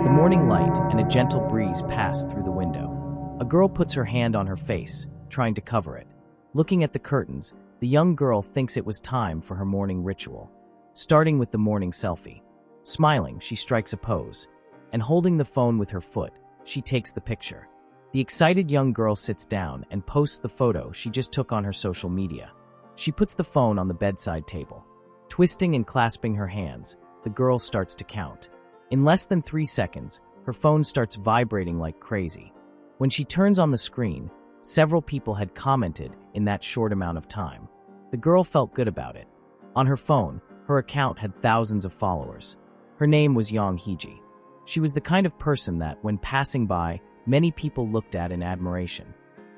The morning light and a gentle breeze pass through the window. A girl puts her hand on her face, trying to cover it. Looking at the curtains, the young girl thinks it was time for her morning ritual, starting with the morning selfie. Smiling, she strikes a pose, and holding the phone with her foot, she takes the picture. The excited young girl sits down and posts the photo she just took on her social media. She puts the phone on the bedside table. Twisting and clasping her hands, the girl starts to count. In less than 3 seconds, her phone starts vibrating like crazy. When she turns on the screen, several people had commented in that short amount of time. The girl felt good about it. On her phone, her account had thousands of followers. Her name was Yang Heji. She was the kind of person that, when passing by, many people looked at in admiration.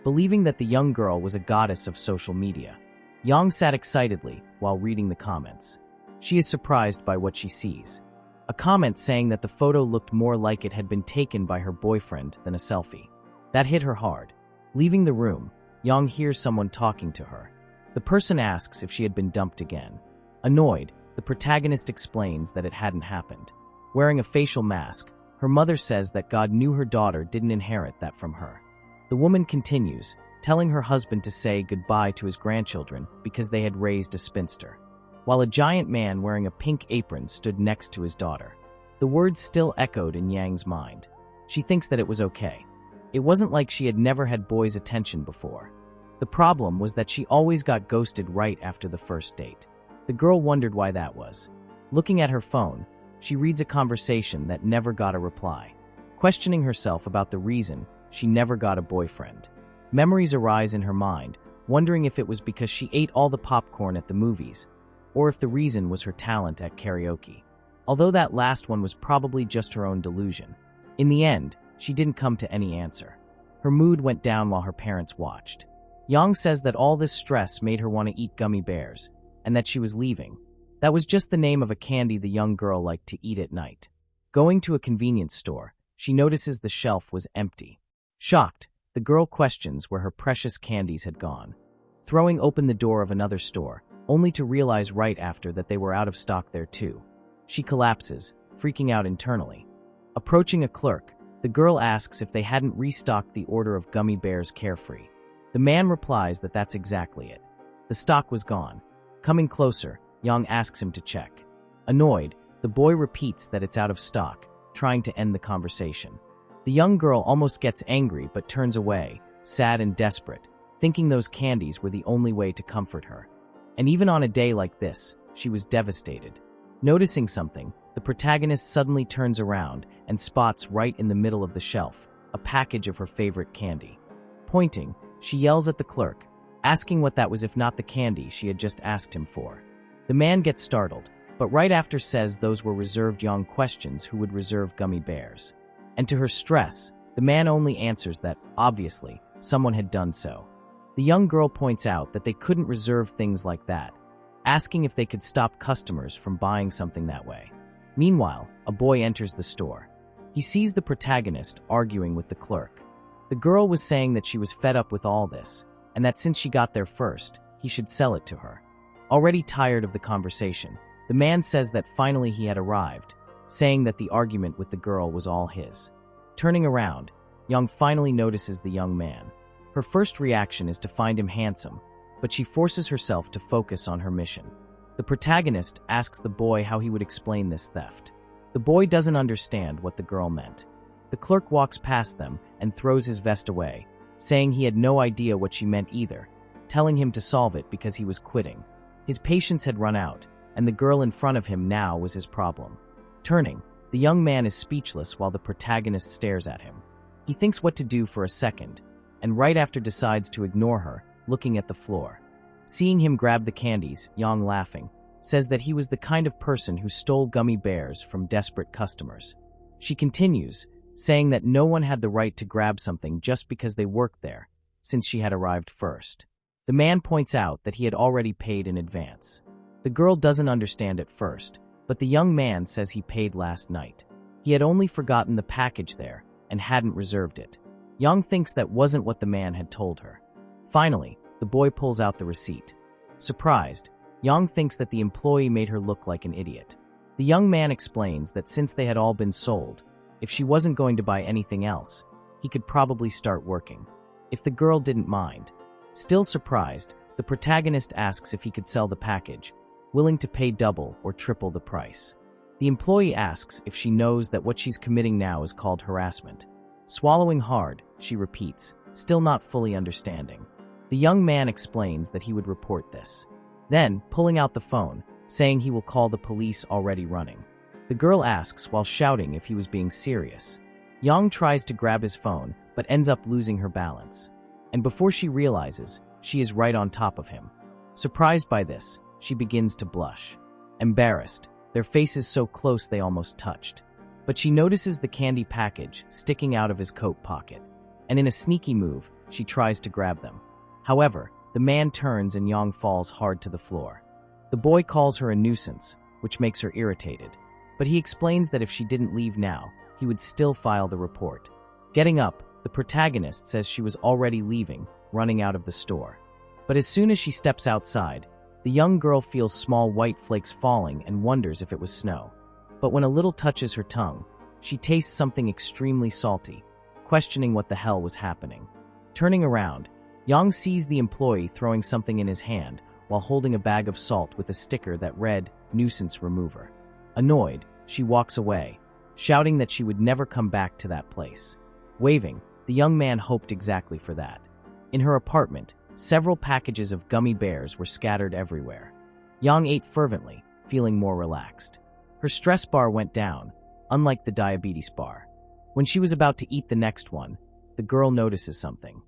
Believing that the young girl was a goddess of social media, Yang sat excitedly while reading the comments. She is surprised by what she sees. A comment saying that the photo looked more like it had been taken by her boyfriend than a selfie. That hit her hard. Leaving the room, Yang hears someone talking to her. The person asks if she had been dumped again. Annoyed, the protagonist explains that it hadn't happened. Wearing a facial mask, her mother says that God knew her daughter didn't inherit that from her. The woman continues, telling her husband to say goodbye to his grandchildren because they had raised a spinster, while a giant man wearing a pink apron stood next to his daughter. The words still echoed in Yang's mind. She thinks that it was okay. It wasn't like she had never had boys' attention before. The problem was that she always got ghosted right after the first date. The girl wondered why that was. Looking at her phone, she reads a conversation that never got a reply, questioning herself about the reason she never got a boyfriend. Memories arise in her mind, wondering if it was because she ate all the popcorn at the movies, or if the reason was her talent at karaoke. Although that last one was probably just her own delusion. In the end, she didn't come to any answer. Her mood went down while her parents watched. Yang says that all this stress made her want to eat gummy bears, and that she was leaving. That was just the name of a candy the young girl liked to eat at night. Going to a convenience store, she notices the shelf was empty. Shocked, the girl questions where her precious candies had gone. Throwing open the door of another store, only to realize right after that they were out of stock there too. She collapses, freaking out internally. Approaching a clerk, the girl asks if they hadn't restocked the order of gummy bears Carefree. The man replies that that's exactly it. The stock was gone. Coming closer, Yang asks him to check. Annoyed, the boy repeats that it's out of stock, trying to end the conversation. The young girl almost gets angry but turns away, sad and desperate, thinking those candies were the only way to comfort her. And even on a day like this, she was devastated. Noticing something, the protagonist suddenly turns around and spots right in the middle of the shelf a package of her favorite candy. Pointing, she yells at the clerk, asking what that was if not the candy she had just asked him for. The man gets startled, but right after says those were reserved Yang questions who would reserve gummy bears. And to her stress, the man only answers that, obviously, someone had done so. The young girl points out that they couldn't reserve things like that, asking if they could stop customers from buying something that way. Meanwhile, a boy enters the store. He sees the protagonist arguing with the clerk. The girl was saying that she was fed up with all this, and that since she got there first, he should sell it to her. Already tired of the conversation, the man says that finally he had arrived, saying that the argument with the girl was all his. Turning around, Yang finally notices the young man. Her first reaction is to find him handsome, but she forces herself to focus on her mission. The protagonist asks the boy how he would explain this theft. The boy doesn't understand what the girl meant. The clerk walks past them and throws his vest away, saying he had no idea what she meant either, telling him to solve it because he was quitting. His patience had run out, and the girl in front of him now was his problem. Turning, the young man is speechless while the protagonist stares at him. He thinks what to do for a second, and right after decides to ignore her, looking at the floor. Seeing him grab the candies, Yang, laughing, says that he was the kind of person who stole gummy bears from desperate customers. She continues, saying that no one had the right to grab something just because they worked there, since she had arrived first. The man points out that he had already paid in advance. The girl doesn't understand at first, but the young man says he paid last night. He had only forgotten the package there and hadn't reserved it. Yang thinks that wasn't what the man had told her. Finally, the boy pulls out the receipt. Surprised, Yang thinks that the employee made her look like an idiot. The young man explains that since they had all been sold, If she wasn't going to buy anything else, he could probably start working. If the girl didn't mind. Still surprised, the protagonist asks if he could sell the package, willing to pay double or triple the price. The employee asks if she knows that what she's committing now is called harassment. Swallowing hard, she repeats, still not fully understanding. The young man explains that he would report this. Then, pulling out the phone, saying he will call the police already running. The girl asks while shouting if he was being serious. Yang tries to grab his phone, but ends up losing her balance. And before she realizes, she is right on top of him. Surprised by this, she begins to blush. Embarrassed, their faces so close they almost touched. But she notices the candy package sticking out of his coat pocket. And in a sneaky move, she tries to grab them. However, the man turns and Yang falls hard to the floor. The boy calls her a nuisance, which makes her irritated. But he explains that if she didn't leave now, he would still file the report. Getting up, the protagonist says she was already leaving, running out of the store. But as soon as she steps outside, the young girl feels small white flakes falling and wonders if it was snow. But when a little touches her tongue, she tastes something extremely salty, questioning what the hell was happening. Turning around, Yang sees the employee throwing something in his hand while holding a bag of salt with a sticker that read, "Nuisance Remover." Annoyed, she walks away, shouting that she would never come back to that place. Waving, the young man hoped exactly for that. In her apartment, several packages of gummy bears were scattered everywhere. Yang ate fervently, feeling more relaxed. Her stress bar went down, unlike the diabetes bar. When she was about to eat the next one, the girl notices something.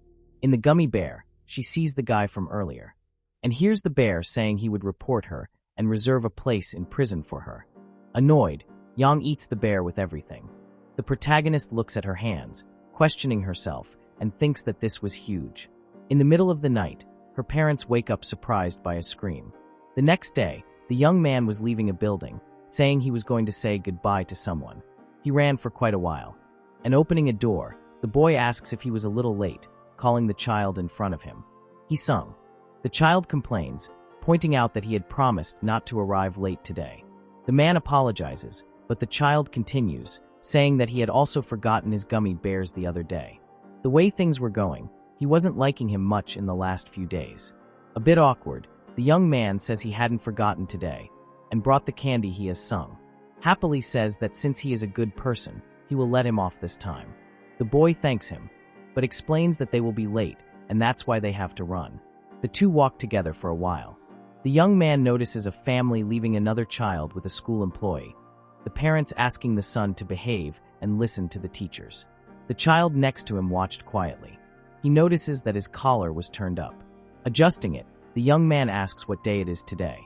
In the gummy bear, she sees the guy from earlier, and hears the bear saying he would report her and reserve a place in prison for her. Annoyed, Yang eats the bear with everything. The protagonist looks at her hands, questioning herself, and thinks that this was huge. In the middle of the night, her parents wake up surprised by a scream. The next day, the young man was leaving a building, saying he was going to say goodbye to someone. He ran for quite a while. And opening a door, the boy asks if he was a little late, calling the child in front of him. He sung. The child complains, pointing out that he had promised not to arrive late today. The man apologizes, but the child continues, saying that he had also forgotten his gummy bears the other day. The way things were going, he wasn't liking him much in the last few days. A bit awkward, the young man says he hadn't forgotten today, and brought the candy he has sung. Happily says that since he is a good person, he will let him off this time. The boy thanks him, but explains that they will be late, and that's why they have to run. The two walk together for a while. The young man notices a family leaving another child with a school employee, the parents asking the son to behave and listen to the teachers. The child next to him watched quietly. He notices that his collar was turned up. Adjusting it, the young man asks what day it is today.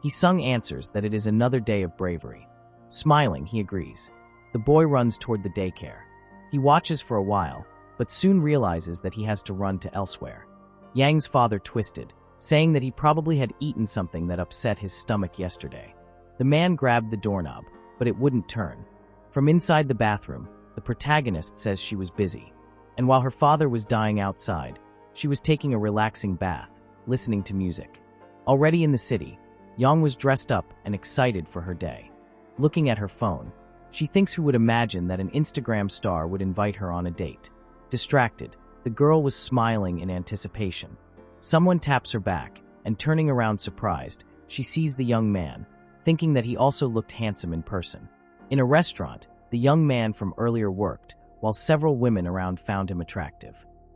He sung answers that it is another day of bravery. Smiling, he agrees. The boy runs toward the daycare. He watches for a while, but soon realizes that he has to run to elsewhere. Yang's father twisted, saying that he probably had eaten something that upset his stomach yesterday. The man grabbed the doorknob, but it wouldn't turn. From inside the bathroom, the protagonist says she was busy, and while her father was dying outside, she was taking a relaxing bath, listening to music. Already in the city, Yang was dressed up and excited for her day. Looking at her phone, she thinks who would imagine that an Instagram star would invite her on a date. Distracted, the girl was smiling in anticipation. Someone taps her back, and turning around surprised, she sees the young man, thinking that he also looked handsome in person. In a restaurant, the young man from earlier worked, while several women around found him attractive.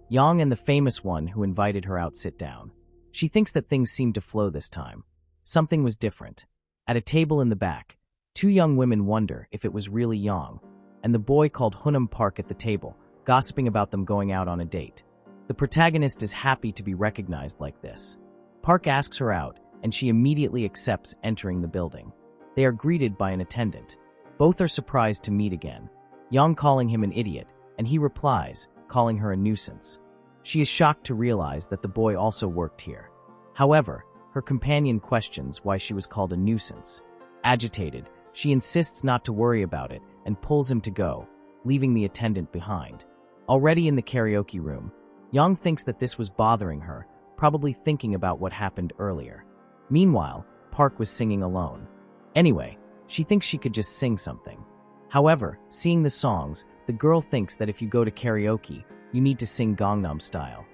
Yang and the famous one who invited her out sit down. She thinks that things seemed to flow this time. Something was different. At a table in the back, two young women wonder if it was really Yang, and the boy called Hunam Park at the table, gossiping about them going out on a date. The protagonist is happy to be recognized like this. Park asks her out, and she immediately accepts entering the building. They are greeted by an attendant. Both are surprised to meet again, Yang calling him an idiot, and he replies, calling her a nuisance. She is shocked to realize that the boy also worked here. However, her companion questions why she was called a nuisance. Agitated, she insists not to worry about it and pulls him to go, leaving the attendant behind. Already in the karaoke room, Yang thinks that this was bothering her, probably thinking about what happened earlier. Meanwhile, Park was singing alone. Anyway, she thinks she could just sing something. However, seeing the songs, the girl thinks that if you go to karaoke, you need to sing Gangnam Style.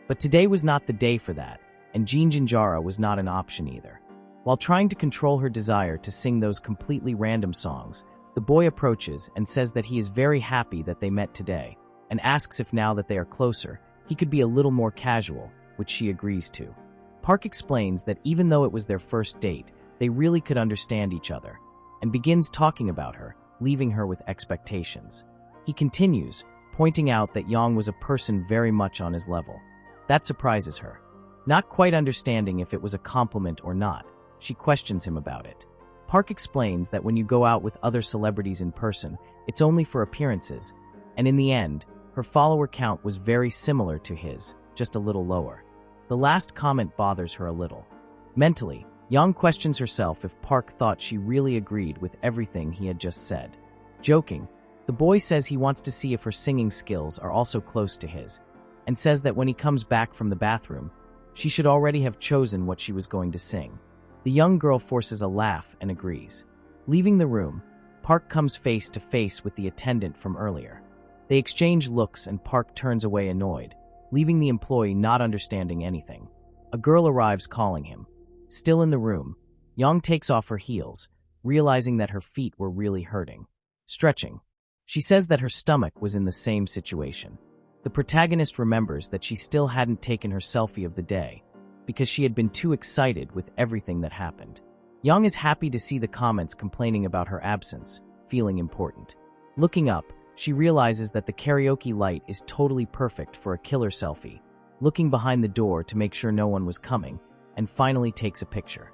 But today was not the day for that, and Jinjinjara was not an option either. While trying to control her desire to sing those completely random songs, the boy approaches and says that he is very happy that they met today, and asks if now that they are closer, he could be a little more casual, which she agrees to. Park explains that even though it was their first date, they really could understand each other, and begins talking about her, leaving her with expectations. He continues, pointing out that Yang was a person very much on his level. That surprises her. Not quite understanding if it was a compliment or not, she questions him about it. Park explains that when you go out with other celebrities in person, it's only for appearances, and in the end, her follower count was very similar to his, just a little lower. The last comment bothers her a little. Mentally, Yang questions herself if Park thought she really agreed with everything he had just said. Joking, the boy says he wants to see if her singing skills are also close to his, and says that when he comes back from the bathroom, she should already have chosen what she was going to sing. The young girl forces a laugh and agrees. Leaving the room, Park comes face to face with the attendant from earlier. They exchange looks and Park turns away annoyed, leaving the employee not understanding anything. A girl arrives calling him. Still in the room, Yang takes off her heels, realizing that her feet were really hurting. Stretching. She says that her stomach was in the same situation. The protagonist remembers that she still hadn't taken her selfie of the day, because she had been too excited with everything that happened. Yang is happy to see the comments complaining about her absence, feeling important. Looking up, she realizes that the karaoke light is totally perfect for a killer selfie, looking behind the door to make sure no one was coming, and finally takes a picture.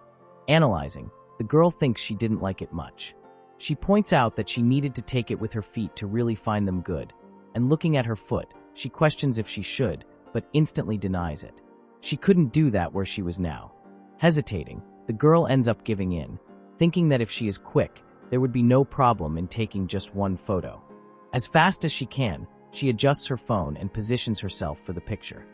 Analyzing, the girl thinks she didn't like it much. She points out that she needed to take it with her feet to really find them good, and looking at her foot, she questions if she should, but instantly denies it. She couldn't do that where she was now. Hesitating, the girl ends up giving in, thinking that if she is quick, there would be no problem in taking just one photo. As fast as she can, she adjusts her phone and positions herself for the picture.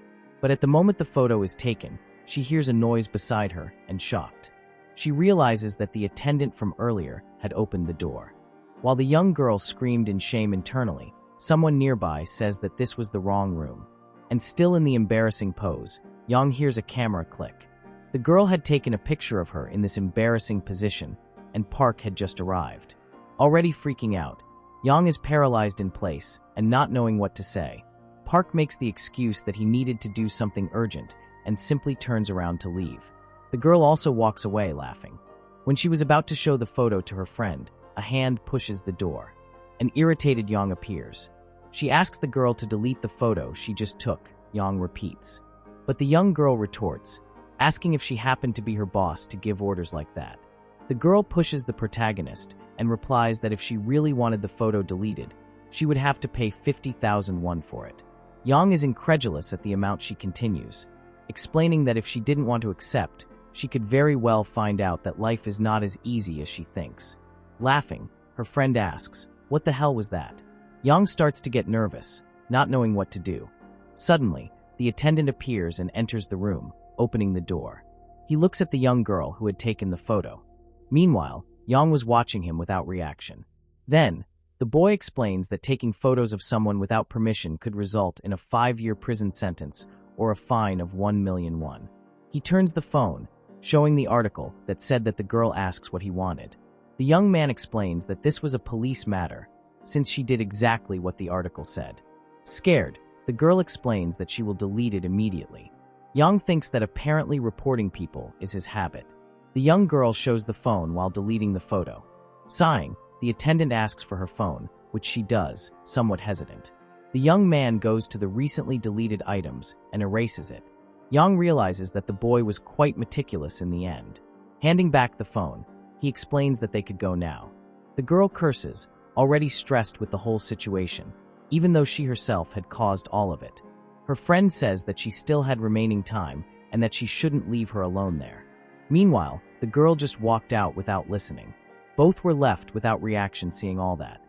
But at the moment the photo is taken, she hears a noise beside her and shocked. She realizes that the attendant from earlier had opened the door. While the young girl screamed in shame internally, someone nearby says that this was the wrong room. And still in the embarrassing pose, Yang hears a camera click. The girl had taken a picture of her in this embarrassing position, and Park had just arrived. Already freaking out, Yang is paralyzed in place and not knowing what to say. Park makes the excuse that he needed to do something urgent and simply turns around to leave. The girl also walks away laughing. When she was about to show the photo to her friend, a hand pushes the door. An irritated Yang appears. She asks the girl to delete the photo she just took. Yang repeats. But the young girl retorts, asking if she happened to be her boss to give orders like that. The girl pushes the protagonist and replies that if she really wanted the photo deleted, she would have to pay 50,000 won for it. Yang is incredulous at the amount she continues, explaining that if she didn't want to accept, she could very well find out that life is not as easy as she thinks. Laughing, her friend asks, "What the hell was that?" Yang starts to get nervous, not knowing what to do. Suddenly, the attendant appears and enters the room, opening the door. He looks at the young girl who had taken the photo. Meanwhile, Yang was watching him without reaction. Then, the boy explains that taking photos of someone without permission could result in a 5-year prison sentence or a fine of 1 million won. He turns the phone, showing the article that said that the girl asks what he wanted. The young man explains that this was a police matter, since she did exactly what the article said. Scared, the girl explains that she will delete it immediately. Yang thinks that apparently reporting people is his habit. The young girl shows the phone while deleting the photo. Sighing, the attendant asks for her phone, which she does, somewhat hesitant. The young man goes to the recently deleted items and erases it. Yang realizes that the boy was quite meticulous in the end. Handing back the phone, he explains that they could go now. The girl curses, already stressed with the whole situation, even though she herself had caused all of it. Her friend says that she still had remaining time and that she shouldn't leave her alone there. Meanwhile, the girl just walked out without listening. Both were left without reaction seeing all that.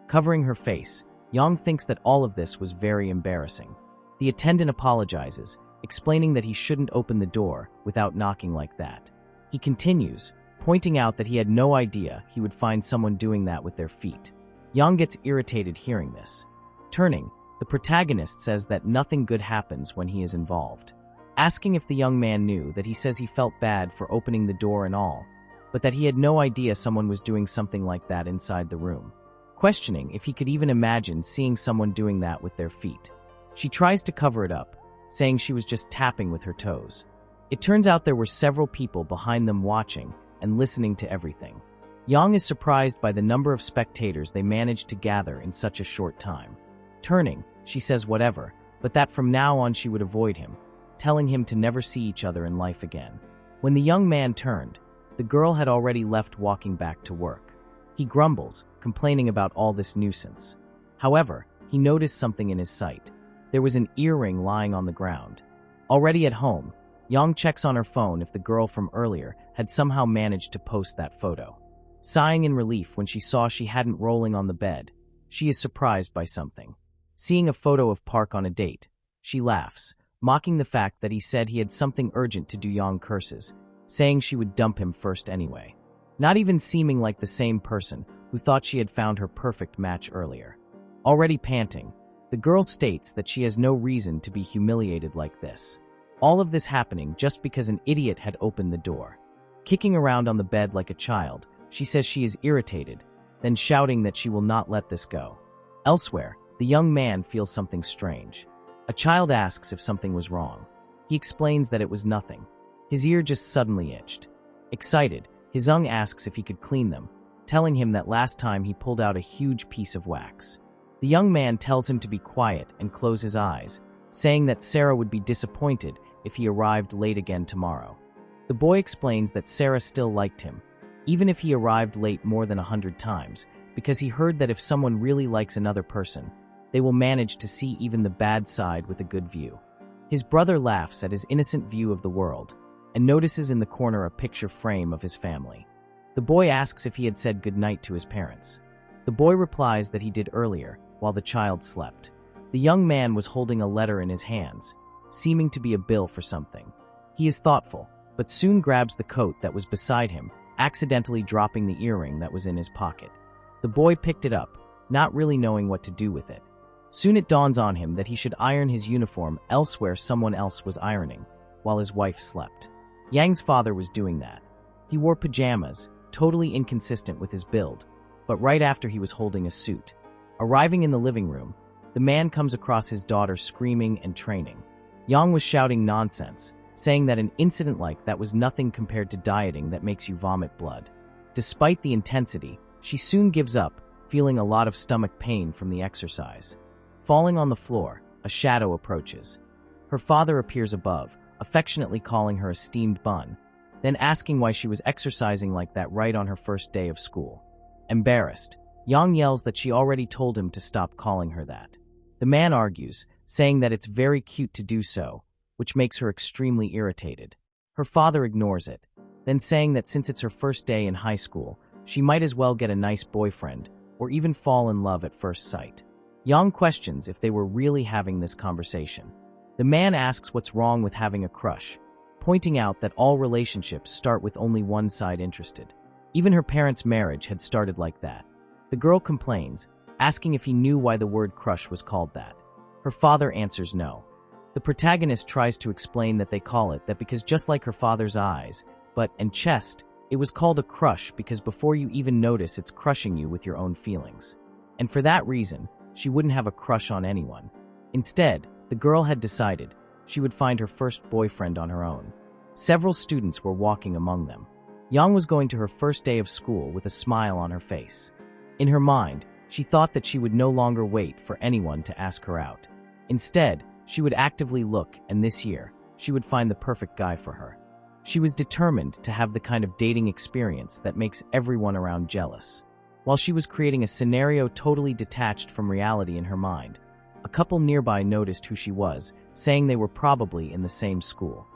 Covering her face, Yang thinks that all of this was very embarrassing. The attendant apologizes, explaining that he shouldn't open the door without knocking like that. He continues, pointing out that he had no idea he would find someone doing that with their feet. Yang gets irritated hearing this. Turning, the protagonist says that nothing good happens when he is involved. Asking if the young man knew that, he says he felt bad for opening the door and all, but that he had no idea someone was doing something like that inside the room. Questioning if he could even imagine seeing someone doing that with their feet. She tries to cover it up, saying she was just tapping with her toes. It turns out there were several people behind them watching and listening to everything. Yang is surprised by the number of spectators they managed to gather in such a short time. Turning, she says whatever, but that from now on she would avoid him, telling him to never see each other in life again. When the young man turned, the girl had already left, walking back to work. He grumbles, complaining about all this nuisance. However, he noticed something in his sight. There was an earring lying on the ground. Already at home, Yang checks on her phone if the girl from earlier had somehow managed to post that photo. Sighing in relief when she saw she hadn't rolling on the bed, she is surprised by something. Seeing a photo of Park on a date, she laughs, mocking the fact that he said he had something urgent to do. Yang curses, saying she would dump him first anyway. Not even seeming like the same person who thought she had found her perfect match earlier. Already panting, the girl states that she has no reason to be humiliated like this. All of this happening just because an idiot had opened the door. Kicking around on the bed like a child, she says she is irritated, then shouting that she will not let this go. Elsewhere, the young man feels something strange. A child asks if something was wrong. He explains that it was nothing. His ear just suddenly itched. Excited, Hizung asks if he could clean them, telling him that last time he pulled out a huge piece of wax. The young man tells him to be quiet and close his eyes, saying that Sarah would be disappointed if he arrived late again tomorrow. The boy explains that Sarah still liked him, even if he arrived late more than 100 times, because he heard that if someone really likes another person, they will manage to see even the bad side with a good view. His brother laughs at his innocent view of the world, and notices in the corner a picture frame of his family. The boy asks if he had said goodnight to his parents. The boy replies that he did earlier, while the child slept. The young man was holding a letter in his hands, seeming to be a bill for something. He is thoughtful, but soon grabs the coat that was beside him, accidentally dropping the earring that was in his pocket. The boy picked it up, not really knowing what to do with it. Soon it dawns on him that he should iron his uniform elsewhere. Someone else was ironing, while his wife slept. Yang's father was doing that. He wore pajamas, totally inconsistent with his build, but right after he was holding a suit. Arriving in the living room, the man comes across his daughter screaming and training. Yang was shouting nonsense, saying that an incident like that was nothing compared to dieting that makes you vomit blood. Despite the intensity, she soon gives up, feeling a lot of stomach pain from the exercise. Falling on the floor, a shadow approaches. Her father appears above, affectionately calling her a steamed bun, then asking why she was exercising like that right on her first day of school. Embarrassed, Yang yells that she already told him to stop calling her that. The man argues, saying that it's very cute to do so, which makes her extremely irritated. Her father ignores it, then saying that since it's her first day in high school, she might as well get a nice boyfriend, or even fall in love at first sight. Yang questions if they were really having this conversation. The man asks what's wrong with having a crush, pointing out that all relationships start with only one side interested. Even her parents' marriage had started like that. The girl complains, asking if he knew why the word crush was called that. Her father answers no. The protagonist tries to explain that they call it that because just like her father's eyes, and chest, it was called a crush because before you even notice it's crushing you with your own feelings. And for that reason, she wouldn't have a crush on anyone. Instead, the girl had decided she would find her first boyfriend on her own. Several students were walking among them. Yang was going to her first day of school with a smile on her face. In her mind, she thought that she would no longer wait for anyone to ask her out. Instead, she would actively look, and this year, she would find the perfect guy for her. She was determined to have the kind of dating experience that makes everyone around jealous. While she was creating a scenario totally detached from reality in her mind, a couple nearby noticed who she was, saying they were probably in the same school.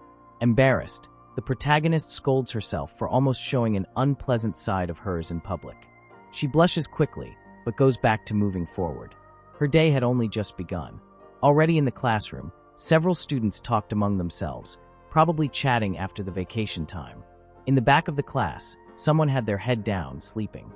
Embarrassed, the protagonist scolds herself for almost showing an unpleasant side of hers in public. She blushes quickly, but goes back to moving forward. Her day had only just begun. Already in the classroom, several students talked among themselves, probably chatting after the vacation time. In the back of the class, someone had their head down, sleeping.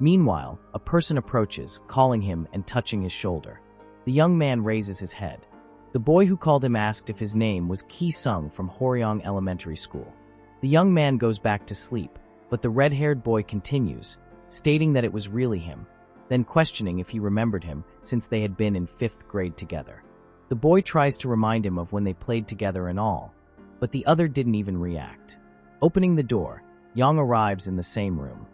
Meanwhile, a person approaches, calling him and touching his shoulder. The young man raises his head. The boy who called him asked if his name was Ki-sung from Horyong Elementary School. The young man goes back to sleep, but the red-haired boy continues, stating that it was really him, then questioning if he remembered him since they had been in 5th grade together. The boy tries to remind him of when they played together and all, but the other didn't even react. Opening the door, Yang arrives in the same room.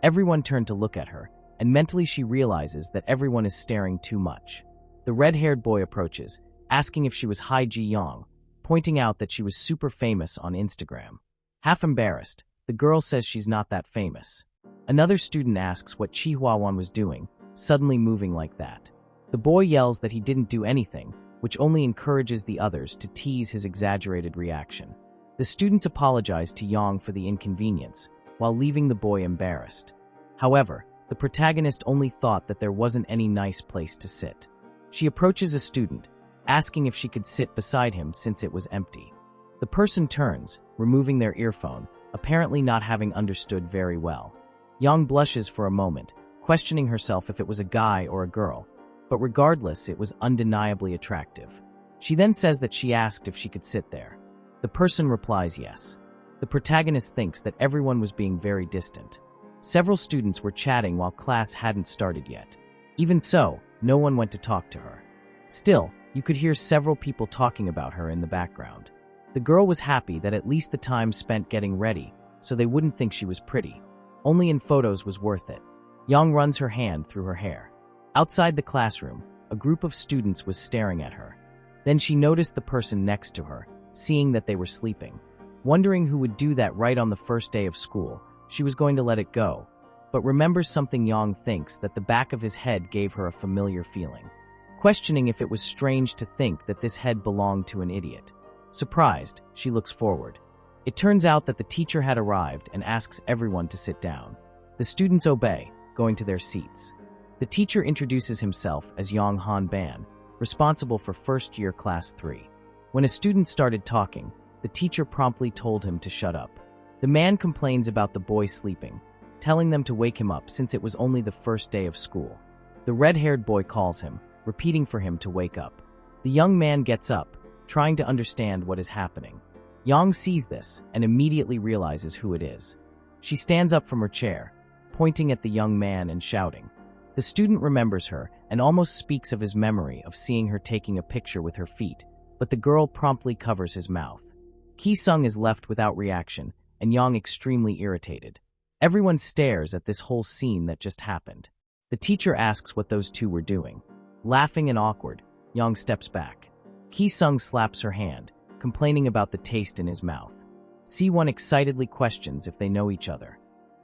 Everyone turned to look at her, and mentally she realizes that everyone is staring too much. The red-haired boy approaches, asking if she was Hai Ji-young, pointing out that she was super famous on Instagram. Half embarrassed, the girl says she's not that famous. Another student asks what Chi Hua-wan was doing, suddenly moving like that. The boy yells that he didn't do anything, which only encourages the others to tease his exaggerated reaction. The students apologize to Yang for the inconvenience, while leaving the boy embarrassed. However, the protagonist only thought that there wasn't any nice place to sit. She approaches a student, asking if she could sit beside him since it was empty. The person turns, removing their earphone, apparently not having understood very well. Yang blushes for a moment, questioning herself if it was a guy or a girl, but regardless, it was undeniably attractive. She then says that she asked if she could sit there. The person replies yes. The protagonist thinks that everyone was being very distant. Several students were chatting while class hadn't started yet. Even so, no one went to talk to her. Still, you could hear several people talking about her in the background. The girl was happy that at least the time spent getting ready, so they wouldn't think she was pretty. Only in photos was worth it. Yang runs her hand through her hair. Outside the classroom, a group of students was staring at her. Then she noticed the person next to her, seeing that they were sleeping. Wondering who would do that right on the first day of school, she was going to let it go, but remembers something. Yang thinks that the back of his head gave her a familiar feeling. Questioning if it was strange to think that this head belonged to an idiot. Surprised, she looks forward. It turns out that the teacher had arrived and asks everyone to sit down. The students obey, going to their seats. The teacher introduces himself as Yang Han Ban, responsible for first-year class 3. When a student started talking, the teacher promptly told him to shut up. The man complains about the boy sleeping, telling them to wake him up since it was only the first day of school. The red-haired boy calls him, repeating for him to wake up. The young man gets up, trying to understand what is happening. Yang sees this and immediately realizes who it is. She stands up from her chair, pointing at the young man and shouting. The student remembers her and almost speaks of his memory of seeing her taking a picture with her feet, but the girl promptly covers his mouth. Ki-sung is left without reaction, and Yang extremely irritated. Everyone stares at this whole scene that just happened. The teacher asks what those two were doing. Laughing and awkward, Yang steps back. Ki-sung slaps her hand, complaining about the taste in his mouth. C1 excitedly questions if they know each other.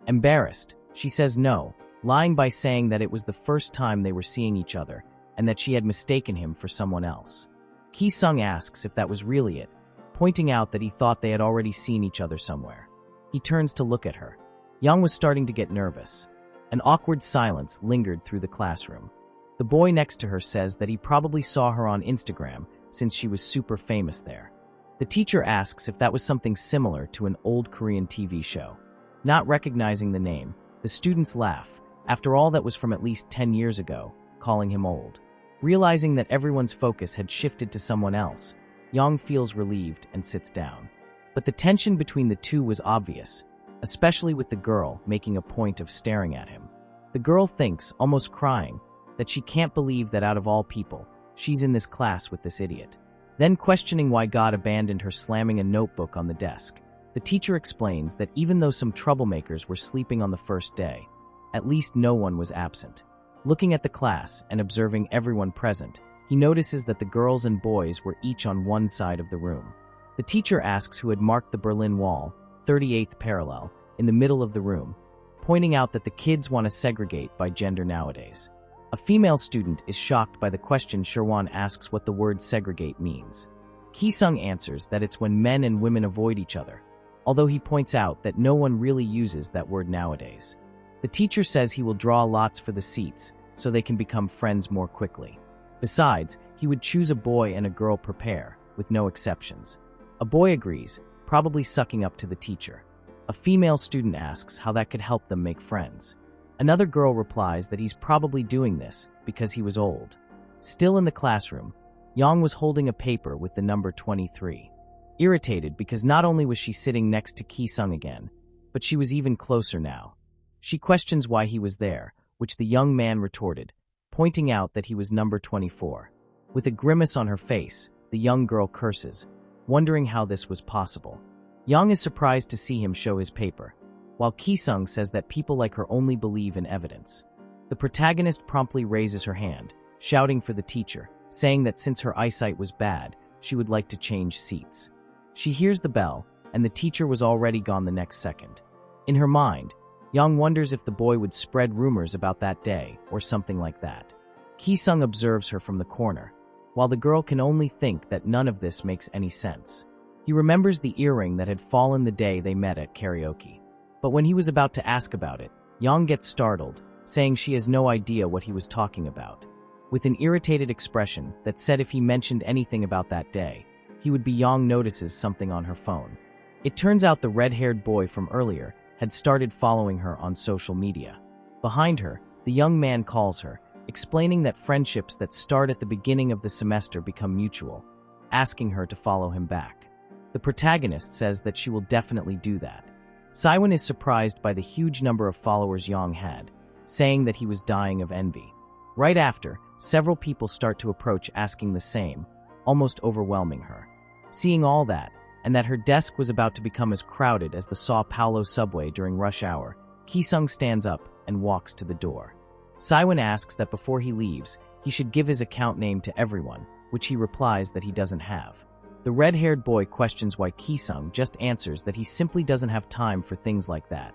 Embarrassed, she says no, lying by saying that it was the first time they were seeing each other and that she had mistaken him for someone else. Ki-sung asks if that was really it, pointing out that he thought they had already seen each other somewhere. He turns to look at her. Yang was starting to get nervous. An awkward silence lingered through the classroom. The boy next to her says that he probably saw her on Instagram since she was super famous there. The teacher asks if that was something similar to an old Korean TV show. Not recognizing the name, the students laugh. After all, that was from at least 10 years ago, calling him old. Realizing that everyone's focus had shifted to someone else, Yang feels relieved and sits down. But the tension between the two was obvious, especially with the girl making a point of staring at him. The girl thinks, almost crying, that she can't believe that out of all people, she's in this class with this idiot. Then questioning why God abandoned her, slamming a notebook on the desk. The teacher explains that even though some troublemakers were sleeping on the first day, at least no one was absent. Looking at the class and observing everyone present, he notices that the girls and boys were each on one side of the room. The teacher asks who had marked the Berlin Wall, 38th parallel, in the middle of the room, pointing out that the kids want to segregate by gender nowadays. A female student is shocked by the question. Sherwan asks what the word segregate means. Ki-sung answers that it's when men and women avoid each other, although he points out that no one really uses that word nowadays. The teacher says he will draw lots for the seats so they can become friends more quickly. Besides, he would choose a boy and a girl per pair, with no exceptions. A boy agrees, probably sucking up to the teacher. A female student asks how that could help them make friends. Another girl replies that he's probably doing this because he was old. Still in the classroom, Yang was holding a paper with the number 23. Irritated because not only was she sitting next to Ki-sung again, but she was even closer now. She questions why he was there, which the young man retorted, pointing out that he was number 24. With a grimace on her face, the young girl curses, wondering how this was possible. Yang is surprised to see him show his paper, while Ki-sung says that people like her only believe in evidence. The protagonist promptly raises her hand, shouting for the teacher, saying that since her eyesight was bad, she would like to change seats. She hears the bell, and the teacher was already gone the next second. In her mind, Yang wonders if the boy would spread rumors about that day or something like that. Ki-sung observes her from the corner, while the girl can only think that none of this makes any sense. He remembers the earring that had fallen the day they met at karaoke. But when he was about to ask about it, Yang gets startled, saying she has no idea what he was talking about. With an irritated expression that said if he mentioned anything about that day, he would be. Yang notices something on her phone. It turns out the red-haired boy from earlier had started following her on social media. Behind her, the young man calls her, explaining that friendships that start at the beginning of the semester become mutual, asking her to follow him back. The protagonist says that she will definitely do that. Siwon is surprised by the huge number of followers Yang had, saying that he was dying of envy. Right after, several people start to approach asking the same, almost overwhelming her. Seeing all that, and that her desk was about to become as crowded as the Sao Paulo subway during rush hour, Ki-sung stands up and walks to the door. Siwon asks that before he leaves, he should give his account name to everyone, which he replies that he doesn't have. The red-haired boy questions why Ki-sung just answers that he simply doesn't have time for things like that,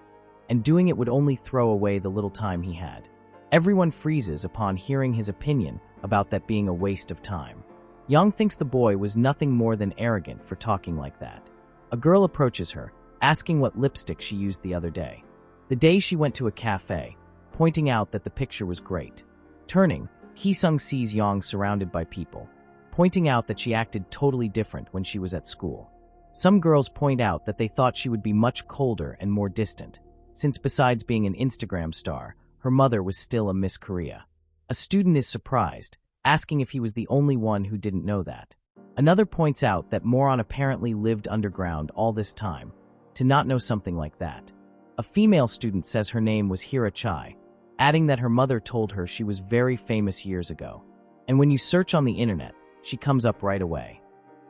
and doing it would only throw away the little time he had. Everyone freezes upon hearing his opinion about that being a waste of time. Yang thinks the boy was nothing more than arrogant for talking like that. A girl approaches her, asking what lipstick she used the other day. The day she went to a cafe, pointing out that the picture was great. Turning, Ki-sung sees Yang surrounded by people, pointing out that she acted totally different when she was at school. Some girls point out that they thought she would be much colder and more distant, since besides being an Instagram star, her mother was still a Miss Korea. A student is surprised, asking if he was the only one who didn't know that. Another points out that Moron apparently lived underground all this time, to not know something like that. A female student says her name was Hira Chai, adding that her mother told her she was very famous years ago. And when you search on the internet, she comes up right away.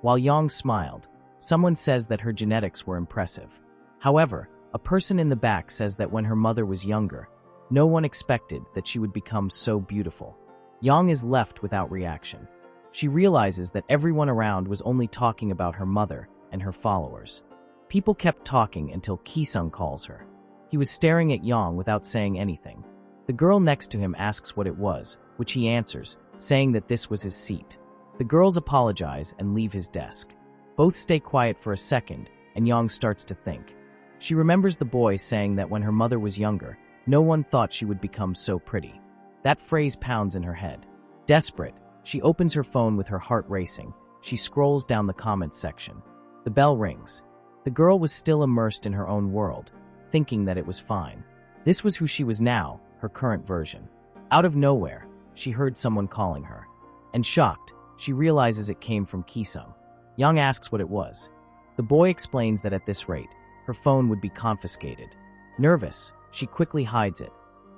While Yang smiled, someone says that her genetics were impressive. However, a person in the back says that when her mother was younger, no one expected that she would become so beautiful. Yang is left without reaction. She realizes that everyone around was only talking about her mother and her followers. People kept talking until Ki-sung calls her. He was staring at Yang without saying anything. The girl next to him asks what it was, which he answers, saying that this was his seat. The girls apologize and leave his desk. Both stay quiet for a second, and Yang starts to think. She remembers the boy saying that when her mother was younger, no one thought she would become so pretty. That phrase pounds in her head. Desperate, she opens her phone with her heart racing. She scrolls down the comments section. The bell rings. The girl was still immersed in her own world, thinking that it was fine. This was who she was now, her current version. Out of nowhere, she heard someone calling her. And shocked, she realizes it came from Ki-sung. Yang asks what it was. The boy explains that at this rate, her phone would be confiscated. Nervous, she quickly hides it,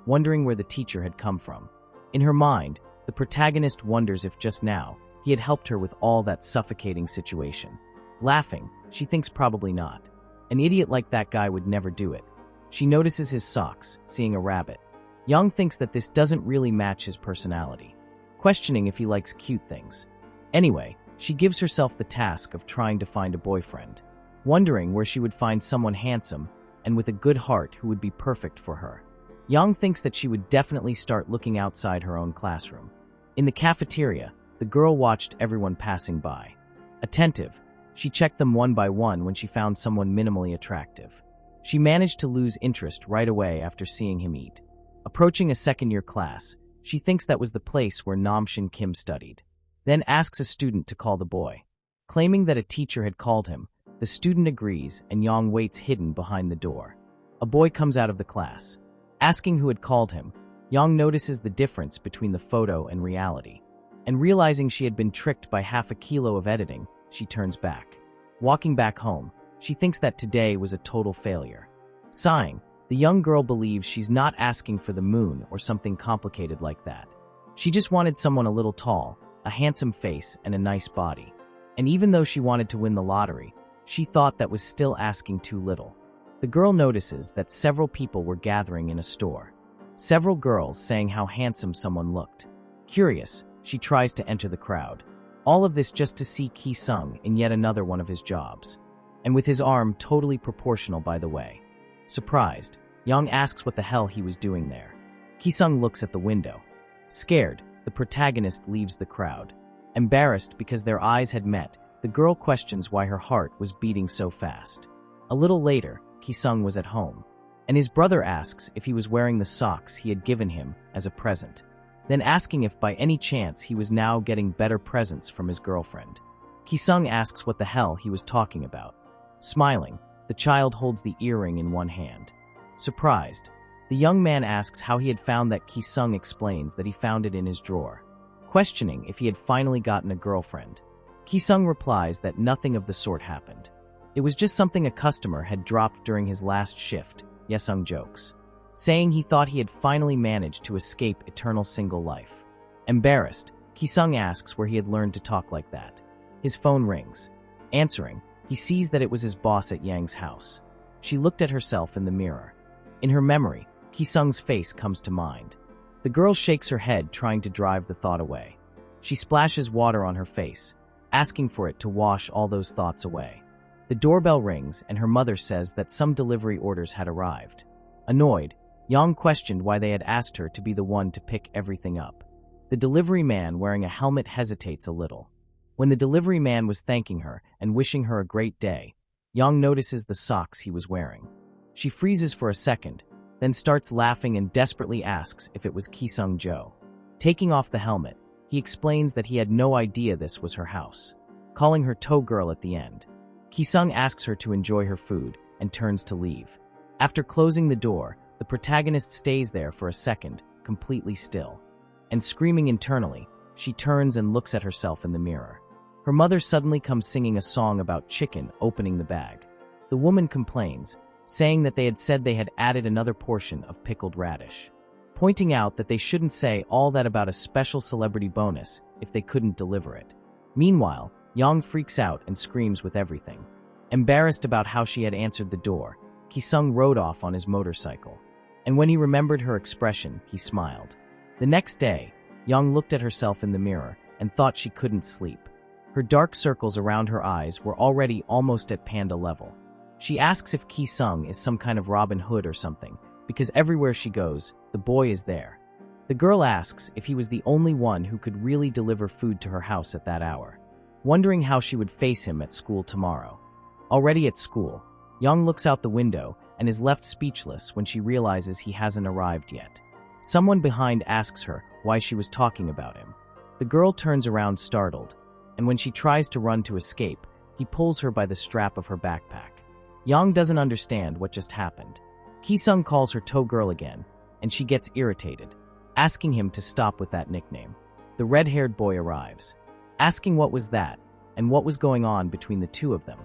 wondering where the teacher had come from. In her mind, the protagonist wonders if just now, he had helped her with all that suffocating situation. Laughing, she thinks probably not. An idiot like that guy would never do it. She notices his socks, seeing a rabbit. Yang thinks that this doesn't really match his personality, questioning if he likes cute things. Anyway, she gives herself the task of trying to find a boyfriend, wondering where she would find someone handsome and with a good heart who would be perfect for her. Yang thinks that she would definitely start looking outside her own classroom. In the cafeteria, the girl watched everyone passing by. Attentive, she checked them one by one when she found someone minimally attractive. She managed to lose interest right away after seeing him eat. Approaching a second-year class, she thinks that was the place where Namshin Kim studied. Then asks a student to call the boy. Claiming that a teacher had called him, the student agrees and Yang waits hidden behind the door. A boy comes out of the class. Asking who had called him, Yang notices the difference between the photo and reality. And realizing she had been tricked by half a kilo of editing, she turns back. Walking back home, she thinks that today was a total failure. Sighing, the young girl believes she's not asking for the moon or something complicated like that. She just wanted someone a little tall, a handsome face, and a nice body. And even though she wanted to win the lottery, she thought that was still asking too little. The girl notices that several people were gathering in a store. Several girls saying how handsome someone looked. Curious, she tries to enter the crowd. All of this just to see Ki-sung in yet another one of his jobs. And with his arm totally proportional, by the way. Surprised, Yang asks what the hell he was doing there. Ki-sung looks at the window. Scared, the protagonist leaves the crowd. Embarrassed because their eyes had met, the girl questions why her heart was beating so fast. A little later, Ki-sung was at home, and his brother asks if he was wearing the socks he had given him as a present, then asking if by any chance he was now getting better presents from his girlfriend. Ki-sung asks what the hell he was talking about. Smiling, the child holds the earring in one hand. Surprised, the young man asks how he had found that. Ki-sung explains that he found it in his drawer. Questioning if he had finally gotten a girlfriend, Ki-sung replies that nothing of the sort happened. It was just something a customer had dropped during his last shift, Yesung jokes, saying he thought he had finally managed to escape eternal single life. Embarrassed, Ki-sung asks where he had learned to talk like that. His phone rings. Answering, he sees that it was his boss at Yang's house. She looked at herself in the mirror. In her memory, Ki-sung's face comes to mind. The girl shakes her head, trying to drive the thought away. She splashes water on her face, asking for it to wash all those thoughts away. The doorbell rings and her mother says that some delivery orders had arrived. Annoyed, Yang questioned why they had asked her to be the one to pick everything up. The delivery man wearing a helmet hesitates a little. When the delivery man was thanking her and wishing her a great day, Yang notices the socks he was wearing. She freezes for a second, then starts laughing and desperately asks if it was Ki-sung Jo. Taking off the helmet, he explains that he had no idea this was her house, calling her toe girl at the end. Ki-sung asks her to enjoy her food and turns to leave. After closing the door, the protagonist stays there for a second, completely still. And screaming internally, she turns and looks at herself in the mirror. Her mother suddenly comes singing a song about chicken opening the bag. The woman complains, saying that they had said they had added another portion of pickled radish, pointing out that they shouldn't say all that about a special celebrity bonus if they couldn't deliver it. Meanwhile, Yang freaks out and screams with everything. Embarrassed about how she had answered the door, Ki-sung rode off on his motorcycle. And when he remembered her expression, he smiled. The next day, Yang looked at herself in the mirror and thought she couldn't sleep. Her dark circles around her eyes were already almost at panda level. She asks if Ki-sung is some kind of Robin Hood or something, because everywhere she goes, the boy is there. The girl asks if he was the only one who could really deliver food to her house at that hour, wondering how she would face him at school tomorrow. Already at school, Yang looks out the window and is left speechless when she realizes he hasn't arrived yet. Someone behind asks her why she was talking about him. The girl turns around startled, and when she tries to run to escape, he pulls her by the strap of her backpack. Yang doesn't understand what just happened. Ki-sung calls her toe girl again, and she gets irritated, asking him to stop with that nickname. The red-haired boy arrives, asking what was that and what was going on between the two of them.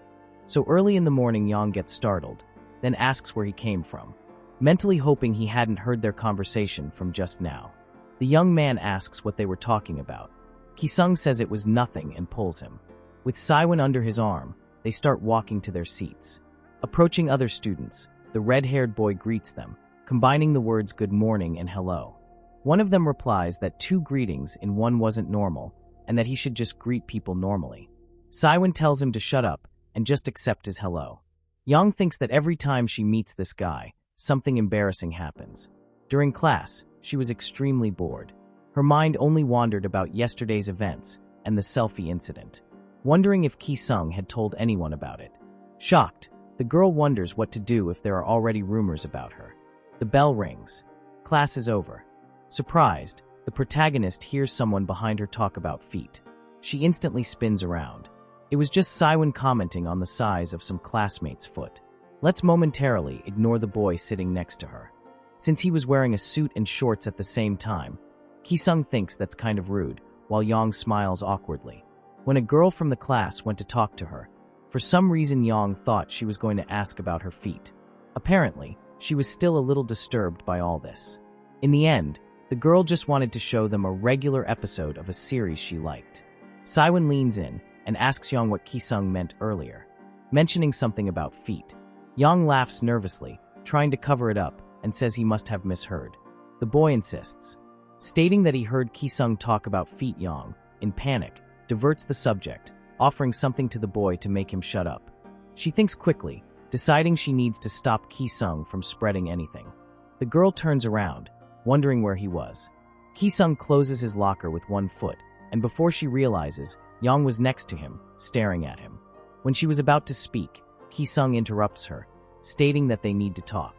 So early in the morning, Yang gets startled, then asks where he came from, mentally hoping he hadn't heard their conversation from just now. The young man asks what they were talking about. Ki-sung says it was nothing and pulls him. With Siwon under his arm, they start walking to their seats. Approaching other students, the red-haired boy greets them, combining the words good morning and hello. One of them replies that two greetings in one wasn't normal, and that he should just greet people normally. Siwon tells him to shut up and just accept his hello. Yang thinks that every time she meets this guy, something embarrassing happens. During class, she was extremely bored. Her mind only wandered about yesterday's events and the selfie incident, wondering if Ki-sung had told anyone about it. Shocked, the girl wonders what to do if there are already rumors about her. The bell rings. Class is over. Surprised, the protagonist hears someone behind her talk about feet. She instantly spins around. It was just Siwon commenting on the size of some classmate's foot. Let's momentarily ignore the boy sitting next to her. Since he was wearing a suit and shorts at the same time, Ki-sung thinks that's kind of rude, while Yang smiles awkwardly. When a girl from the class went to talk to her, for some reason Yang thought she was going to ask about her feet. Apparently, she was still a little disturbed by all this. In the end, the girl just wanted to show them a regular episode of a series she liked. Saiwon leans in and asks Yang what Ki-sung meant earlier, mentioning something about feet. Yang laughs nervously, trying to cover it up, and says he must have misheard. The boy insists, stating that he heard Ki-sung talk about feet. Yang, in panic, diverts the subject, offering something to the boy to make him shut up. She thinks quickly, deciding she needs to stop Ki-sung from spreading anything. The girl turns around, wondering where he was. Ki-sung closes his locker with one foot, and before she realizes, Yang was next to him, staring at him. When she was about to speak, Ki-sung interrupts her, stating that they need to talk.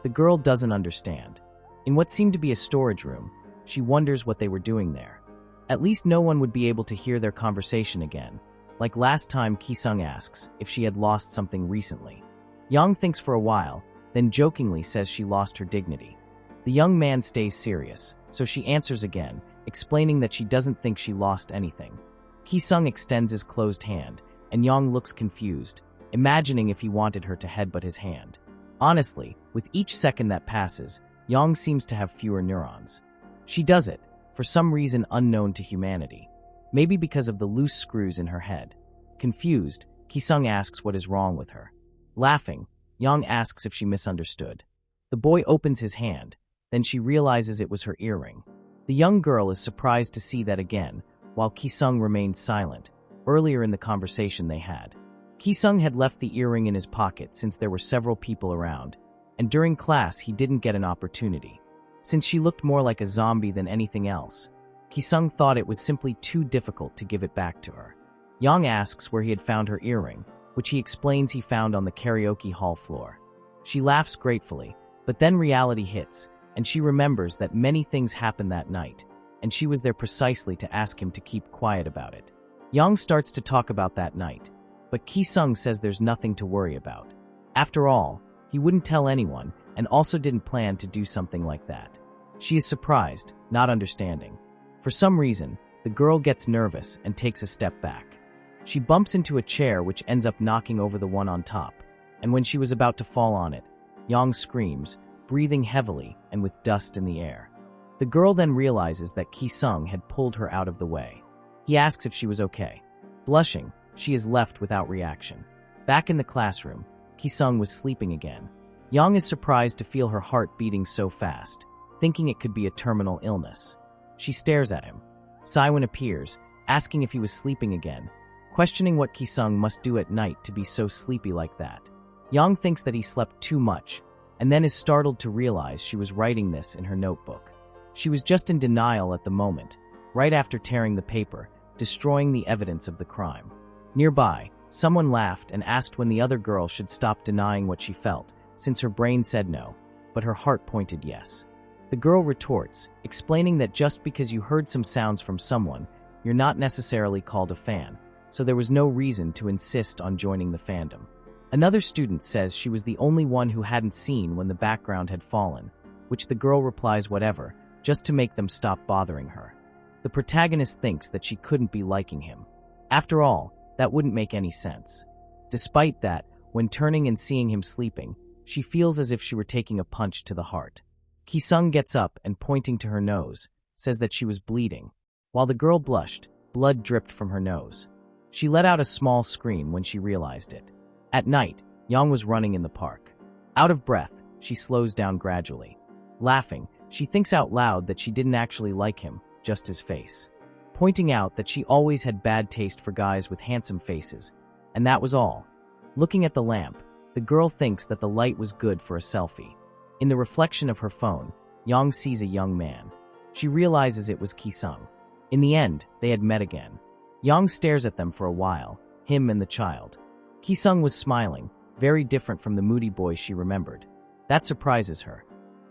The girl doesn't understand. In what seemed to be a storage room, she wonders what they were doing there. At least no one would be able to hear their conversation again, like last time. Ki-sung asks if she had lost something recently. Yang thinks for a while, then jokingly says she lost her dignity. The young man stays serious, so she answers again, explaining that she doesn't think she lost anything. Ki-sung extends his closed hand, and Yang looks confused, imagining if he wanted her to headbutt his hand. Honestly, with each second that passes, Yang seems to have fewer neurons. She does it, for some reason unknown to humanity. Maybe because of the loose screws in her head. Confused, Ki-sung asks what is wrong with her. Laughing, Yang asks if she misunderstood. The boy opens his hand, then she realizes it was her earring. The young girl is surprised to see that again, while Ki-sung remains silent, earlier in the conversation they had. Ki-sung had left the earring in his pocket since there were several people around, and during class he didn't get an opportunity. Since she looked more like a zombie than anything else, Ki-sung thought it was simply too difficult to give it back to her. Yang asks where he had found her earring, which he explains he found on the karaoke hall floor. She laughs gratefully, but then reality hits, and she remembers that many things happened that night, and she was there precisely to ask him to keep quiet about it. Yang starts to talk about that night, but Ki-sung says there's nothing to worry about. After all, he wouldn't tell anyone, and also didn't plan to do something like that. She is surprised, not understanding. For some reason, the girl gets nervous and takes a step back. She bumps into a chair which ends up knocking over the one on top, and when she was about to fall on it, Yang screams, breathing heavily and with dust in the air. The girl then realizes that Ki-sung had pulled her out of the way. He asks if she was okay. Blushing, she is left without reaction. Back in the classroom, Ki-sung was sleeping again. Yang is surprised to feel her heart beating so fast, thinking it could be a terminal illness. She stares at him. Saiwon appears, asking if he was sleeping again, questioning what Ki-sung must do at night to be so sleepy like that. Yang thinks that he slept too much, and then is startled to realize she was writing this in her notebook. She was just in denial at the moment, right after tearing the paper, destroying the evidence of the crime. Nearby, someone laughed and asked when the other girl should stop denying what she felt, since her brain said no, but her heart pointed yes. The girl retorts, explaining that just because you heard some sounds from someone, you're not necessarily called a fan, so there was no reason to insist on joining the fandom. Another student says she was the only one who hadn't seen when the background had fallen, which the girl replies whatever, just to make them stop bothering her. The protagonist thinks that she couldn't be liking him. After all, that wouldn't make any sense. Despite that, when turning and seeing him sleeping, she feels as if she were taking a punch to the heart. Ki-sung gets up and, pointing to her nose, says that she was bleeding. While the girl blushed, blood dripped from her nose. She let out a small scream when she realized it. At night, Yang was running in the park. Out of breath, she slows down gradually. Laughing, she thinks out loud that she didn't actually like him, just his face. Pointing out that she always had bad taste for guys with handsome faces, and that was all. Looking at the lamp, the girl thinks that the light was good for a selfie. In the reflection of her phone, Yang sees a young man. She realizes it was Ki-sung. In the end, they had met again. Yang stares at them for a while, him and the child. Ki-sung was smiling, very different from the moody boy she remembered. That surprises her.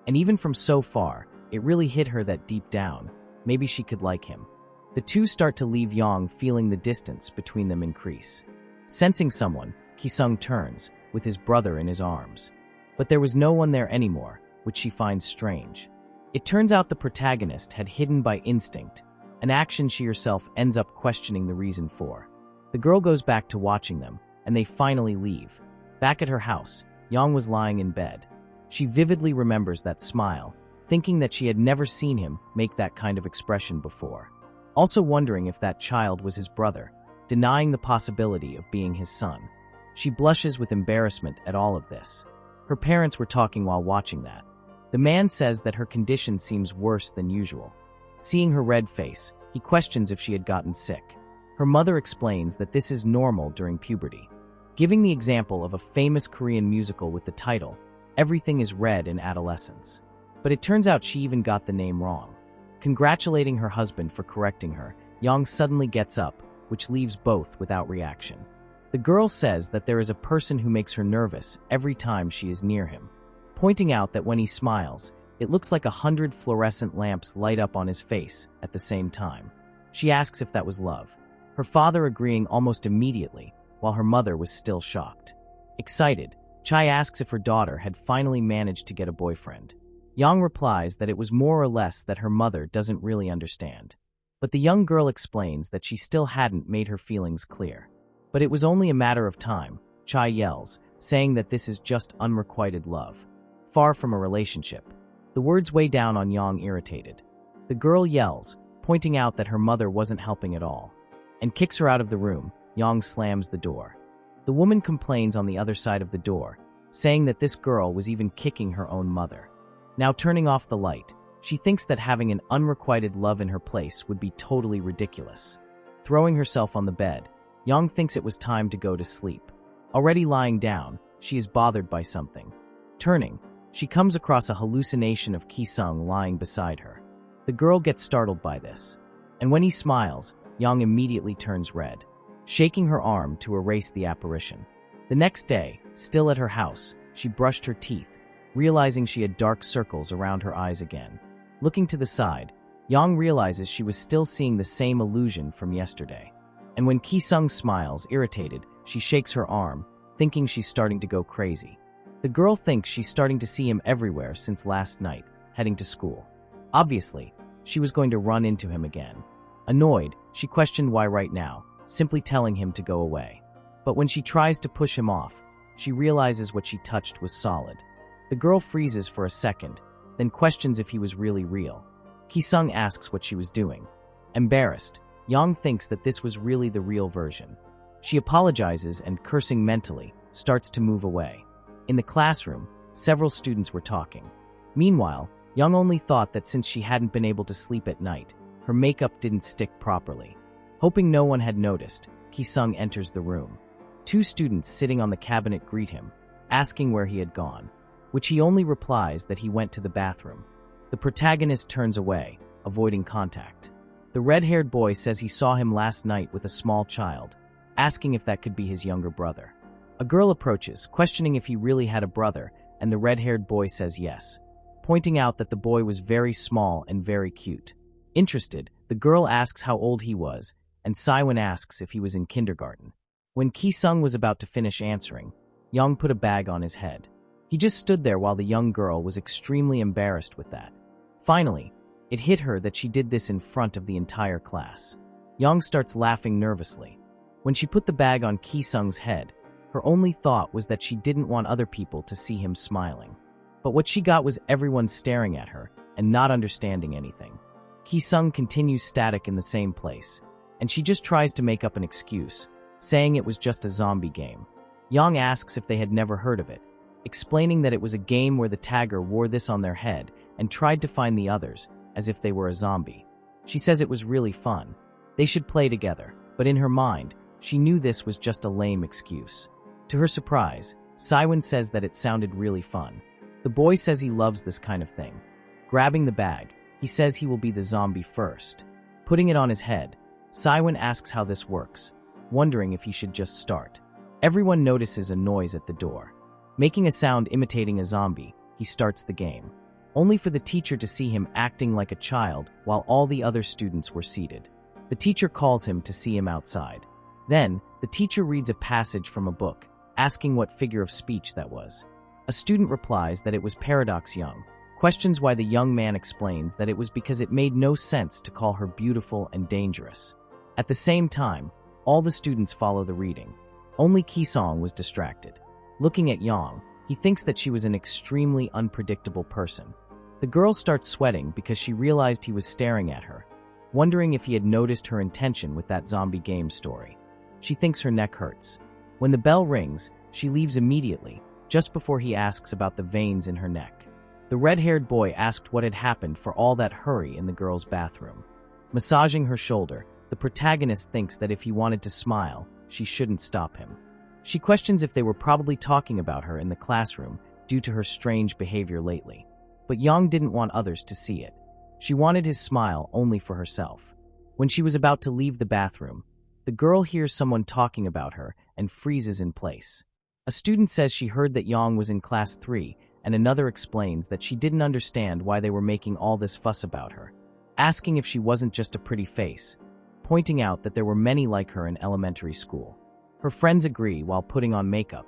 And even from so far, it really hit her that deep down, maybe she could like him. The two start to leave Yang feeling the distance between them increase. Sensing someone, Ki-sung turns, with his brother in his arms. But there was no one there anymore, which she finds strange. It turns out the protagonist had hidden by instinct, an action she herself ends up questioning the reason for. The girl goes back to watching them, and they finally leave. Back at her house, Yang was lying in bed. She vividly remembers that smile, thinking that she had never seen him make that kind of expression before. Also wondering if that child was his brother, denying the possibility of being his son. She blushes with embarrassment at all of this. Her parents were talking while watching that. The man says that her condition seems worse than usual. Seeing her red face, he questions if she had gotten sick. Her mother explains that this is normal during puberty, giving the example of a famous Korean musical with the title, Everything is Red in Adolescence. But it turns out she even got the name wrong. Congratulating her husband for correcting her, Yang suddenly gets up, which leaves both without reaction. The girl says that there is a person who makes her nervous every time she is near him, pointing out that when he smiles, it looks like 100 fluorescent lamps light up on his face at the same time. She asks if that was love, her father agreeing almost immediately, while her mother was still shocked. Excited, Chai asks if her daughter had finally managed to get a boyfriend. Yang replies that it was more or less that her mother doesn't really understand. But the young girl explains that she still hadn't made her feelings clear. But it was only a matter of time, Chai yells, saying that this is just unrequited love, far from a relationship. The words weigh down on Yang, irritated. The girl yells, pointing out that her mother wasn't helping at all, and kicks her out of the room. Yang slams the door. The woman complains on the other side of the door, saying that this girl was even kicking her own mother. Now turning off the light, she thinks that having an unrequited love in her place would be totally ridiculous. Throwing herself on the bed, Yang thinks it was time to go to sleep. Already lying down, she is bothered by something. Turning, she comes across a hallucination of Ki-sung lying beside her. The girl gets startled by this, and when he smiles, Yang immediately turns red, shaking her arm to erase the apparition. The next day, still at her house, she brushed her teeth, realizing she had dark circles around her eyes again. Looking to the side, Yang realizes she was still seeing the same illusion from yesterday. And when Ki-sung smiles, irritated, she shakes her arm, thinking she's starting to go crazy. The girl thinks she's starting to see him everywhere since last night, heading to school. Obviously, she was going to run into him again. Annoyed, she questioned why right now, simply telling him to go away. But when she tries to push him off, she realizes what she touched was solid. The girl freezes for a second, then questions if he was really real. Ki-sung asks what she was doing. Embarrassed, Yang thinks that this was really the real version. She apologizes and, cursing mentally, starts to move away. In the classroom, several students were talking. Meanwhile, Yang only thought that since she hadn't been able to sleep at night, her makeup didn't stick properly. Hoping no one had noticed, Ki-sung enters the room. Two students sitting on the cabinet greet him, asking where he had gone, which he only replies that he went to the bathroom. The protagonist turns away, avoiding contact. The red-haired boy says he saw him last night with a small child, asking if that could be his younger brother. A girl approaches, questioning if he really had a brother, and the red-haired boy says yes, pointing out that the boy was very small and very cute. Interested, the girl asks how old he was, and Saiwon asks if he was in kindergarten. When Ki-sung was about to finish answering, Yang put a bag on his head. He just stood there while the young girl was extremely embarrassed with that. Finally, it hit her that she did this in front of the entire class. Yang starts laughing nervously. When she put the bag on Ki-sung's head, her only thought was that she didn't want other people to see him smiling. But what she got was everyone staring at her and not understanding anything. Ki-sung continues static in the same place, and she just tries to make up an excuse, saying it was just a zombie game. Yang asks if they had never heard of it, explaining that it was a game where the tagger wore this on their head and tried to find the others, as if they were a zombie. She says it was really fun. They should play together, but in her mind, she knew this was just a lame excuse. To her surprise, Saiwon says that it sounded really fun. The boy says he loves this kind of thing. Grabbing the bag, he says he will be the zombie first. Putting it on his head, Saiwon asks how this works, wondering if he should just start. Everyone notices a noise at the door. Making a sound imitating a zombie, he starts the game, only for the teacher to see him acting like a child while all the other students were seated. The teacher calls him to see him outside. Then, the teacher reads a passage from a book, asking what figure of speech that was. A student replies that it was Paradox Young, questions why the young man explains that it was because it made no sense to call her beautiful and dangerous. At the same time, all the students follow the reading. Only Ki-sung was distracted. Looking at Yang, he thinks that she was an extremely unpredictable person. The girl starts sweating because she realized he was staring at her, wondering if he had noticed her intention with that zombie game story. She thinks her neck hurts. When the bell rings, she leaves immediately, just before he asks about the veins in her neck. The red-haired boy asked what had happened for all that hurry in the girl's bathroom. Massaging her shoulder, the protagonist thinks that if he wanted to smile, she shouldn't stop him. She questions if they were probably talking about her in the classroom due to her strange behavior lately. But Yang didn't want others to see it. She wanted his smile only for herself. When she was about to leave the bathroom, the girl hears someone talking about her and freezes in place. A student says she heard that Yang was in class 3, and another explains that she didn't understand why they were making all this fuss about her, asking if she wasn't just a pretty face, pointing out that there were many like her in elementary school. Her friends agree while putting on makeup.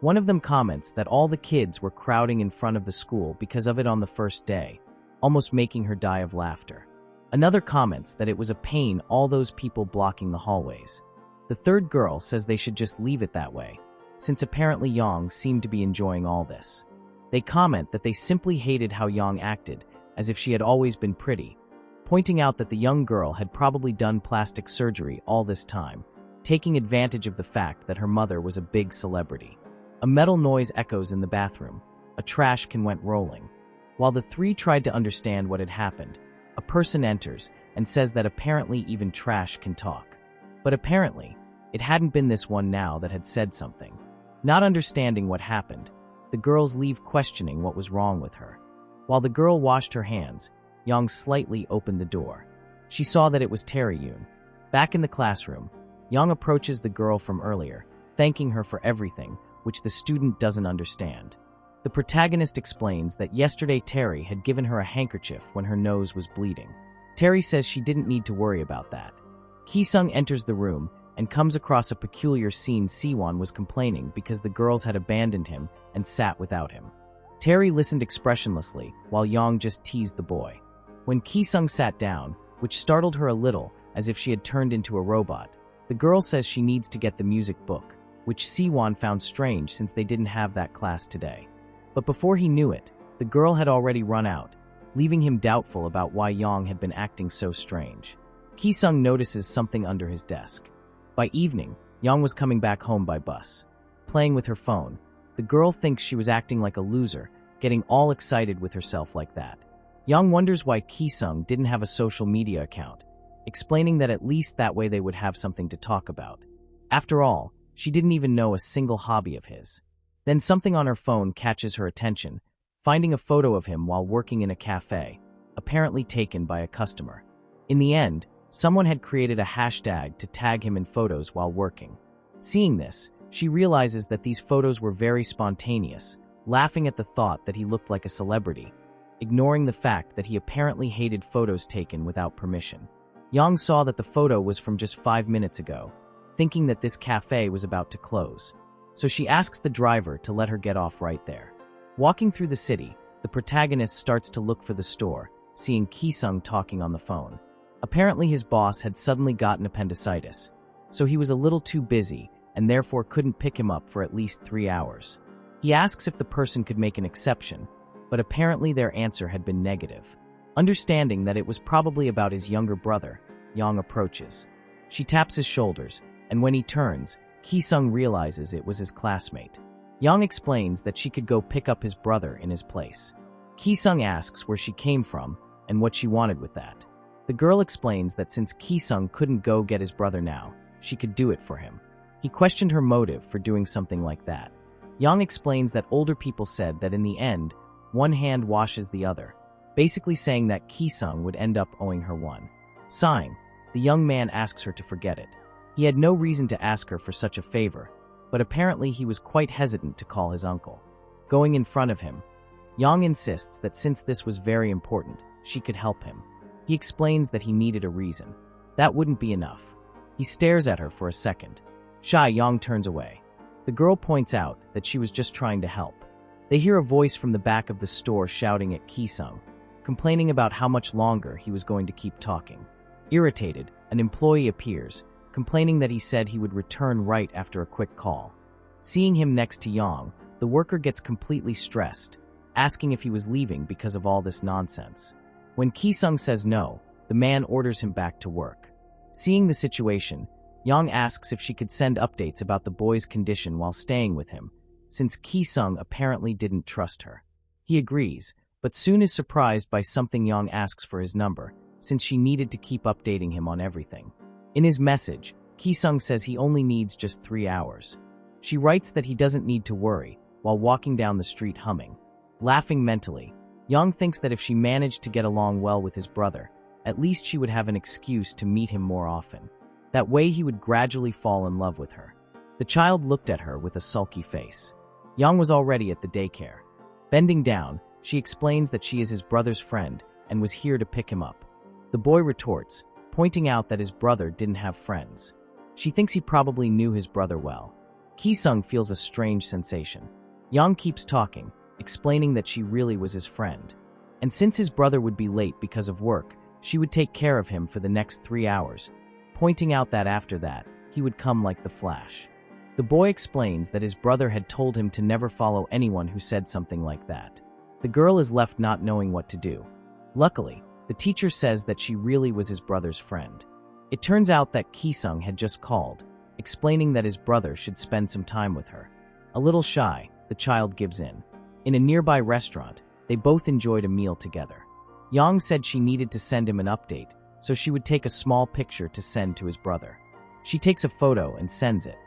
One of them comments that all the kids were crowding in front of the school because of it on the first day, almost making her die of laughter. Another comments that it was a pain all those people blocking the hallways. The third girl says they should just leave it that way, since apparently Yang seemed to be enjoying all this. They comment that they simply hated how Yang acted, as if she had always been pretty, pointing out that the young girl had probably done plastic surgery all this time, taking advantage of the fact that her mother was a big celebrity. A metal noise echoes in the bathroom. A trash can went rolling. While the three tried to understand what had happened, a person enters and says that apparently even trash can talk. But apparently, it hadn't been this one now that had said something. Not understanding what happened, the girls leave questioning what was wrong with her. While the girl washed her hands, Yang slightly opened the door. She saw that it was Tae-yoon. Back in the classroom, Yang approaches the girl from earlier, thanking her for everything, which the student doesn't understand. The protagonist explains that yesterday Terry had given her a handkerchief when her nose was bleeding. Terry says she didn't need to worry about that. Ki-sung enters the room and comes across a peculiar scene. Siwon was complaining because the girls had abandoned him and sat without him. Terry listened expressionlessly while Yang just teased the boy. When Ki-sung sat down, which startled her a little as if she had turned into a robot, the girl says she needs to get the music book, which Siwon found strange since they didn't have that class today. But before he knew it, the girl had already run out, leaving him doubtful about why Yang had been acting so strange. Ki-sung notices something under his desk. By evening, Yang was coming back home by bus. Playing with her phone, the girl thinks she was acting like a loser, getting all excited with herself like that. Yang wonders why Ki-sung didn't have a social media account, explaining that at least that way they would have something to talk about. After all, she didn't even know a single hobby of his. Then something on her phone catches her attention, finding a photo of him while working in a cafe, apparently taken by a customer. In the end, someone had created a hashtag to tag him in photos while working. Seeing this, she realizes that these photos were very spontaneous, laughing at the thought that he looked like a celebrity, ignoring the fact that he apparently hated photos taken without permission. Yang saw that the photo was from just 5 minutes ago, thinking that this cafe was about to close. So she asks the driver to let her get off right there. Walking through the city, the protagonist starts to look for the store, seeing Ki-sung talking on the phone. Apparently his boss had suddenly gotten appendicitis, so he was a little too busy and therefore couldn't pick him up for at least 3 hours. He asks if the person could make an exception, but apparently their answer had been negative. Understanding that it was probably about his younger brother, Yang approaches. She taps his shoulders, and when he turns, Ki-sung realizes it was his classmate. Yang explains that she could go pick up his brother in his place. Ki-sung asks where she came from and what she wanted with that. The girl explains that since Ki-sung couldn't go get his brother now, she could do it for him. He questioned her motive for doing something like that. Yang explains that older people said that in the end, one hand washes the other, basically saying that Ki-sung would end up owing her one. Sighing, the young man asks her to forget it. He had no reason to ask her for such a favor, but apparently he was quite hesitant to call his uncle. Going in front of him, Yang insists that since this was very important, she could help him. He explains that he needed a reason. That wouldn't be enough. He stares at her for a second. Shy, Yang turns away. The girl points out that she was just trying to help. They hear a voice from the back of the store shouting at Ki-sung, complaining about how much longer he was going to keep talking. Irritated, an employee appears, complaining that he said he would return right after a quick call. Seeing him next to Yang, the worker gets completely stressed, asking if he was leaving because of all this nonsense. When Ki-sung says no, the man orders him back to work. Seeing the situation, Yang asks if she could send updates about the boy's condition while staying with him, since Ki-sung apparently didn't trust her. He agrees, but soon is surprised by something. Yang asks for his number, since she needed to keep updating him on everything. In his message, Ki-sung says he only needs just 3 hours. She writes that he doesn't need to worry, while walking down the street humming. Laughing mentally, Yang thinks that if she managed to get along well with his brother, at least she would have an excuse to meet him more often. That way he would gradually fall in love with her. The child looked at her with a sulky face. Yang was already at the daycare. Bending down, she explains that she is his brother's friend and was here to pick him up. The boy retorts, pointing out that his brother didn't have friends. She thinks he probably knew his brother well. Ki-sung feels a strange sensation. Yang keeps talking, explaining that she really was his friend. And since his brother would be late because of work, she would take care of him for the next 3 hours, pointing out that after that, he would come like the Flash. The boy explains that his brother had told him to never follow anyone who said something like that. The girl is left not knowing what to do. Luckily, the teacher says that she really was his brother's friend. It turns out that Ki-sung had just called, explaining that his brother should spend some time with her. A little shy, the child gives in. In a nearby restaurant, they both enjoyed a meal together. Yang said she needed to send him an update, so she would take a small picture to send to his brother. She takes a photo and sends it.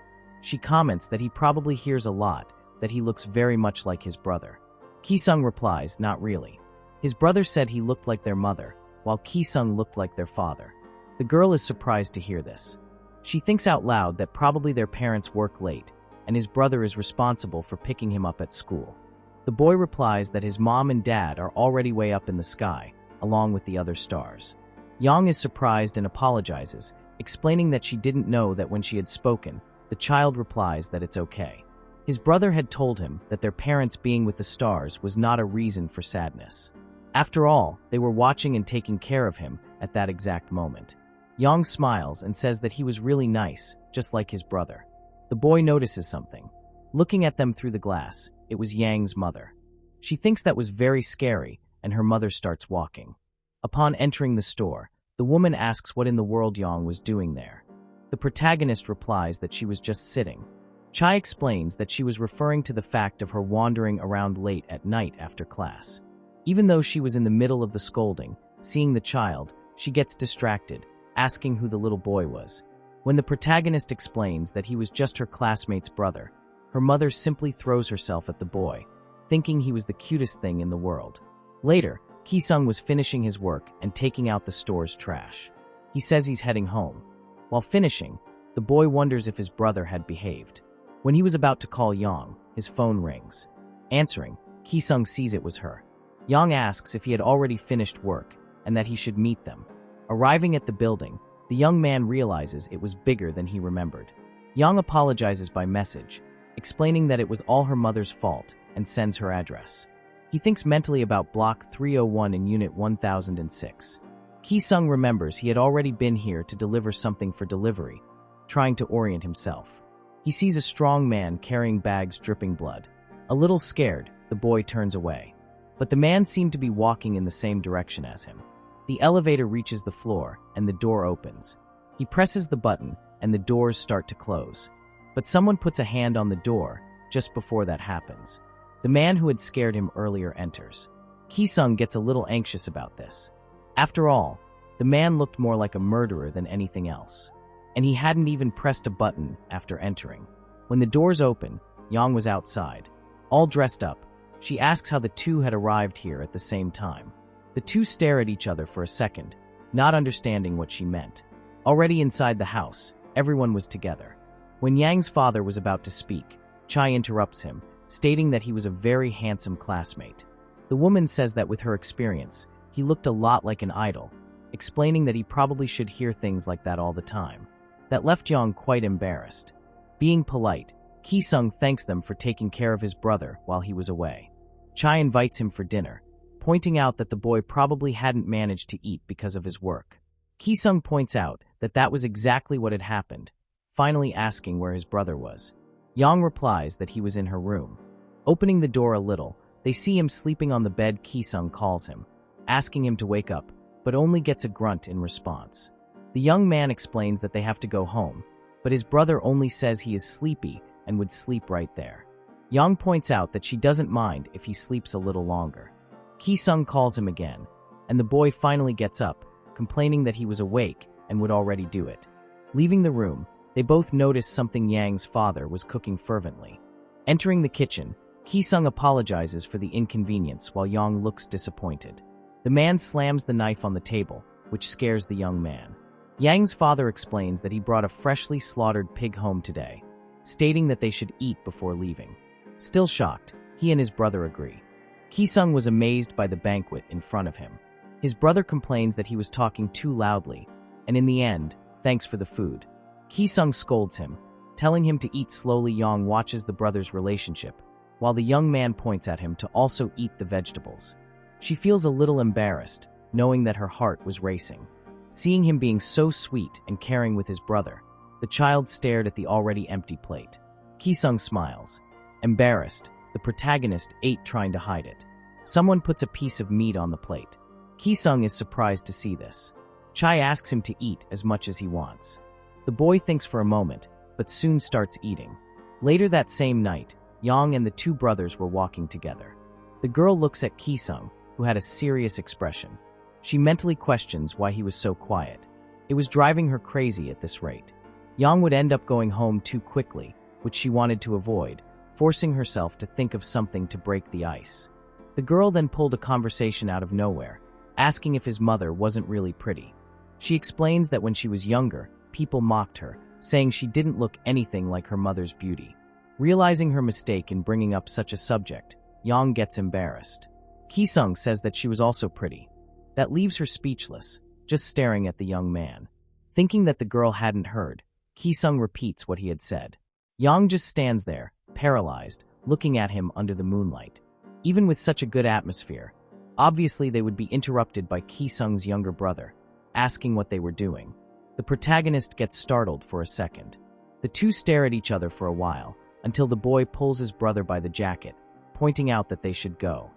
She comments that he probably hears a lot, that he looks very much like his brother. Ki-sung replies, not really. His brother said he looked like their mother, while Ki-sung looked like their father. The girl is surprised to hear this. She thinks out loud that probably their parents work late, and his brother is responsible for picking him up at school. The boy replies that his mom and dad are already way up in the sky, along with the other stars. Yang is surprised and apologizes, explaining that she didn't know that when she had spoken. The child replies that it's okay. His brother had told him that their parents being with the stars was not a reason for sadness. After all, they were watching and taking care of him at that exact moment. Yang smiles and says that he was really nice, just like his brother. The boy notices something. Looking at them through the glass, it was Yang's mother. She thinks that was very scary, and her mother starts walking. Upon entering the store, the woman asks what in the world Yang was doing there. The protagonist replies that she was just sitting. Chai explains that she was referring to the fact of her wandering around late at night after class. Even though she was in the middle of the scolding, seeing the child, she gets distracted, asking who the little boy was. When the protagonist explains that he was just her classmate's brother, her mother simply throws herself at the boy, thinking he was the cutest thing in the world. Later, Ki-sung was finishing his work and taking out the store's trash. He says he's heading home. While finishing, the boy wonders if his brother had behaved. When he was about to call Yang, his phone rings. Answering, Ki-sung sees it was her. Yang asks if he had already finished work and that he should meet them. Arriving at the building, the young man realizes it was bigger than he remembered. Yang apologizes by message, explaining that it was all her mother's fault and sends her address. He thinks mentally about Block 301 in Unit 1006. Ki-sung remembers he had already been here to deliver something for delivery, trying to orient himself. He sees a strong man carrying bags dripping blood. A little scared, the boy turns away. But the man seemed to be walking in the same direction as him. The elevator reaches the floor, and the door opens. He presses the button, and the doors start to close. But someone puts a hand on the door just before that happens. The man who had scared him earlier enters. Ki-sung gets a little anxious about this. After all, the man looked more like a murderer than anything else. And he hadn't even pressed a button after entering. When the doors open, Yang was outside. All dressed up, she asks how the two had arrived here at the same time. The two stare at each other for a second, not understanding what she meant. Already inside the house, everyone was together. When Yang's father was about to speak, Chai interrupts him, stating that he was a very handsome classmate. The woman says that with her experience, he looked a lot like an idol, explaining that he probably should hear things like that all the time. That left Yang quite embarrassed. Being polite, Ki-sung thanks them for taking care of his brother while he was away. Chai invites him for dinner, pointing out that the boy probably hadn't managed to eat because of his work. Ki-sung points out that that was exactly what had happened, finally asking where his brother was. Yang replies that he was in her room. Opening the door a little, they see him sleeping on the bed. Ki-sung calls him, asking him to wake up, but only gets a grunt in response. The young man explains that they have to go home, but his brother only says he is sleepy and would sleep right there. Yang points out that she doesn't mind if he sleeps a little longer. Ki-sung calls him again, and the boy finally gets up, complaining that he was awake and would already do it. Leaving the room, they both notice something. Yang's father was cooking fervently. Entering the kitchen, Ki-sung apologizes for the inconvenience while Yang looks disappointed. The man slams the knife on the table, which scares the young man. Yang's father explains that he brought a freshly slaughtered pig home today, stating that they should eat before leaving. Still shocked, he and his brother agree. Ki-sung was amazed by the banquet in front of him. His brother complains that he was talking too loudly, and in the end, thanks for the food. Ki-sung scolds him, telling him to eat slowly. Yang watches the brothers' relationship, while the young man points at him to also eat the vegetables. She feels a little embarrassed, knowing that her heart was racing. Seeing him being so sweet and caring with his brother, the child stared at the already empty plate. Ki-sung smiles. Embarrassed, the protagonist ate, trying to hide it. Someone puts a piece of meat on the plate. Ki-sung is surprised to see this. Chai asks him to eat as much as he wants. The boy thinks for a moment, but soon starts eating. Later that same night, Yang and the two brothers were walking together. The girl looks at Ki-sung, who had a serious expression. She mentally questions why he was so quiet. It was driving her crazy at this rate. Yang would end up going home too quickly, which she wanted to avoid, forcing herself to think of something to break the ice. The girl then pulled a conversation out of nowhere, asking if his mother wasn't really pretty. She explains that when she was younger, people mocked her, saying she didn't look anything like her mother's beauty. Realizing her mistake in bringing up such a subject, Yang gets embarrassed. Ki-sung says that she was also pretty. That leaves her speechless, just staring at the young man. Thinking that the girl hadn't heard, Ki-sung repeats what he had said. Yang just stands there, paralyzed, looking at him under the moonlight. Even with such a good atmosphere, obviously they would be interrupted by Ki-sung's younger brother, asking what they were doing. The protagonist gets startled for a second. The two stare at each other for a while, until the boy pulls his brother by the jacket, pointing out that they should go.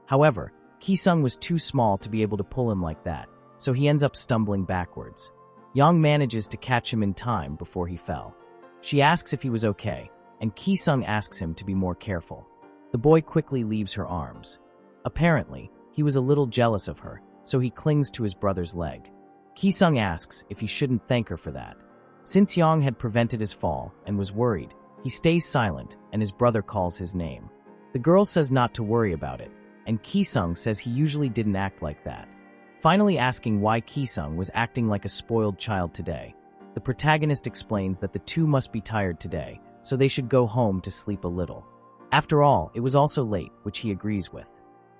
However, Ki-sung was too small to be able to pull him like that, so he ends up stumbling backwards. Yang manages to catch him in time before he fell. She asks if he was okay, and Ki-sung asks him to be more careful. The boy quickly leaves her arms. Apparently, he was a little jealous of her, so he clings to his brother's leg. Ki-sung asks if he shouldn't thank her for that. Since Yang had prevented his fall and was worried, he stays silent and his brother calls his name. The girl says not to worry about it, and Ki-sung says he usually didn't act like that. Finally asking why Ki-sung was acting like a spoiled child today, the protagonist explains that the two must be tired today, so they should go home to sleep a little. After all, it was also late, which he agrees with.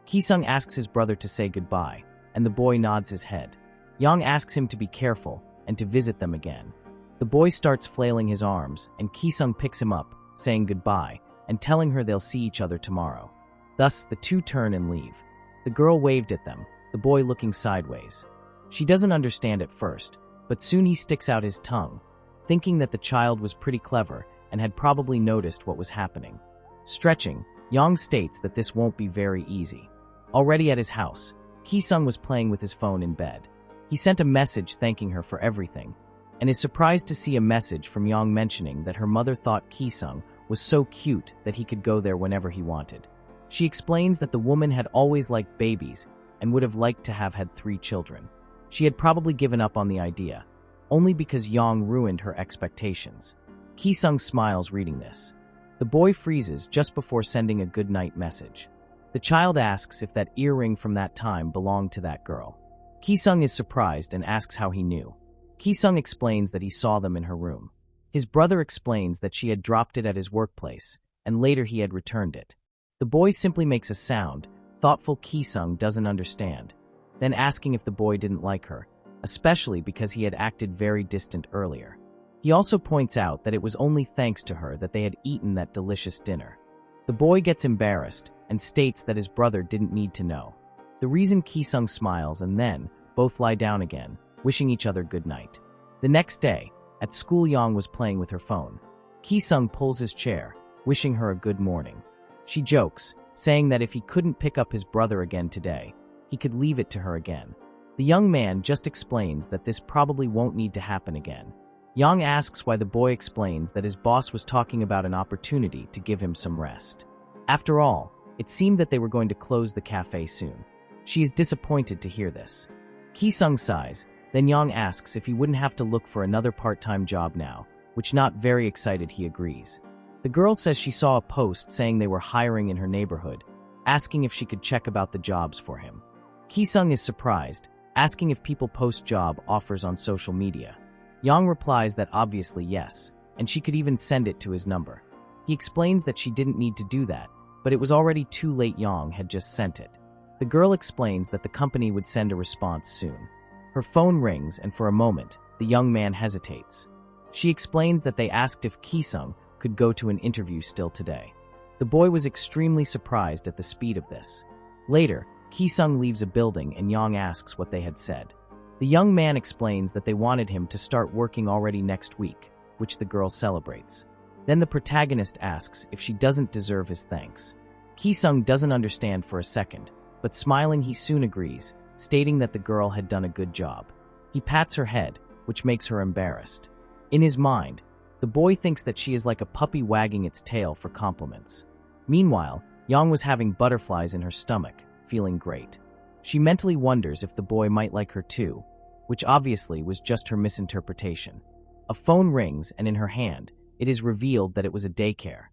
Ki-sung asks his brother to say goodbye, and the boy nods his head. Yang asks him to be careful and to visit them again. The boy starts flailing his arms, and Ki-sung picks him up, saying goodbye, and telling her they'll see each other tomorrow. Thus, the two turn and leave. The girl waved at them, the boy looking sideways. She doesn't understand at first, but soon he sticks out his tongue, thinking that the child was pretty clever and had probably noticed what was happening. Stretching, Yang states that this won't be very easy. Already at his house, Ki-sung was playing with his phone in bed. He sent a message thanking her for everything, and is surprised to see a message from Yang mentioning that her mother thought Ki-sung was so cute that he could go there whenever he wanted. She explains that the woman had always liked babies and would have liked to have had 3 children. She had probably given up on the idea, only because Yang ruined her expectations. Ki-sung smiles reading this. The boy freezes just before sending a goodnight message. The child asks if that earring from that time belonged to that girl. Ki-sung is surprised and asks how he knew. Ki-sung explains that he saw them in her room. His brother explains that she had dropped it at his workplace, and later he had returned it. The boy simply makes a sound, thoughtful. Ki-sung doesn't understand, then asking if the boy didn't like her, especially because he had acted very distant earlier. He also points out that it was only thanks to her that they had eaten that delicious dinner. The boy gets embarrassed and states that his brother didn't need to know. The reason Ki-sung smiles, and then both lie down again, wishing each other good night. The next day, at school, Yang was playing with her phone. Ki-sung pulls his chair, wishing her a good morning. She jokes, saying that if he couldn't pick up his brother again today, he could leave it to her again. The young man just explains that this probably won't need to happen again. Yang asks why. The boy explains that his boss was talking about an opportunity to give him some rest. After all, it seemed that they were going to close the cafe soon. She is disappointed to hear this. Ki-sung sighs, then Yang asks if he wouldn't have to look for another part-time job now, which, not very excited, he agrees. The girl says she saw a post saying they were hiring in her neighborhood, asking if she could check about the jobs for him. Ki-sung is surprised, asking if people post job offers on social media. Yang replies that obviously yes, and she could even send it to his number. He explains that she didn't need to do that, but it was already too late. Yang had just sent it. The girl explains that the company would send a response soon. Her phone rings, and for a moment, the young man hesitates. She explains that they asked if Ki-sung could go to an interview still today. The boy was extremely surprised at the speed of this. Later, Ki-sung leaves a building and Yang asks what they had said. The young man explains that they wanted him to start working already next week, which the girl celebrates. Then the protagonist asks if she doesn't deserve his thanks. Ki-sung doesn't understand for a second, but smiling he soon agrees, stating that the girl had done a good job. He pats her head, which makes her embarrassed. In his mind, the boy thinks that she is like a puppy wagging its tail for compliments. Meanwhile, Yang was having butterflies in her stomach, feeling great. She mentally wonders if the boy might like her too, which obviously was just her misinterpretation. A phone rings, and in her hand, it is revealed that it was a daycare.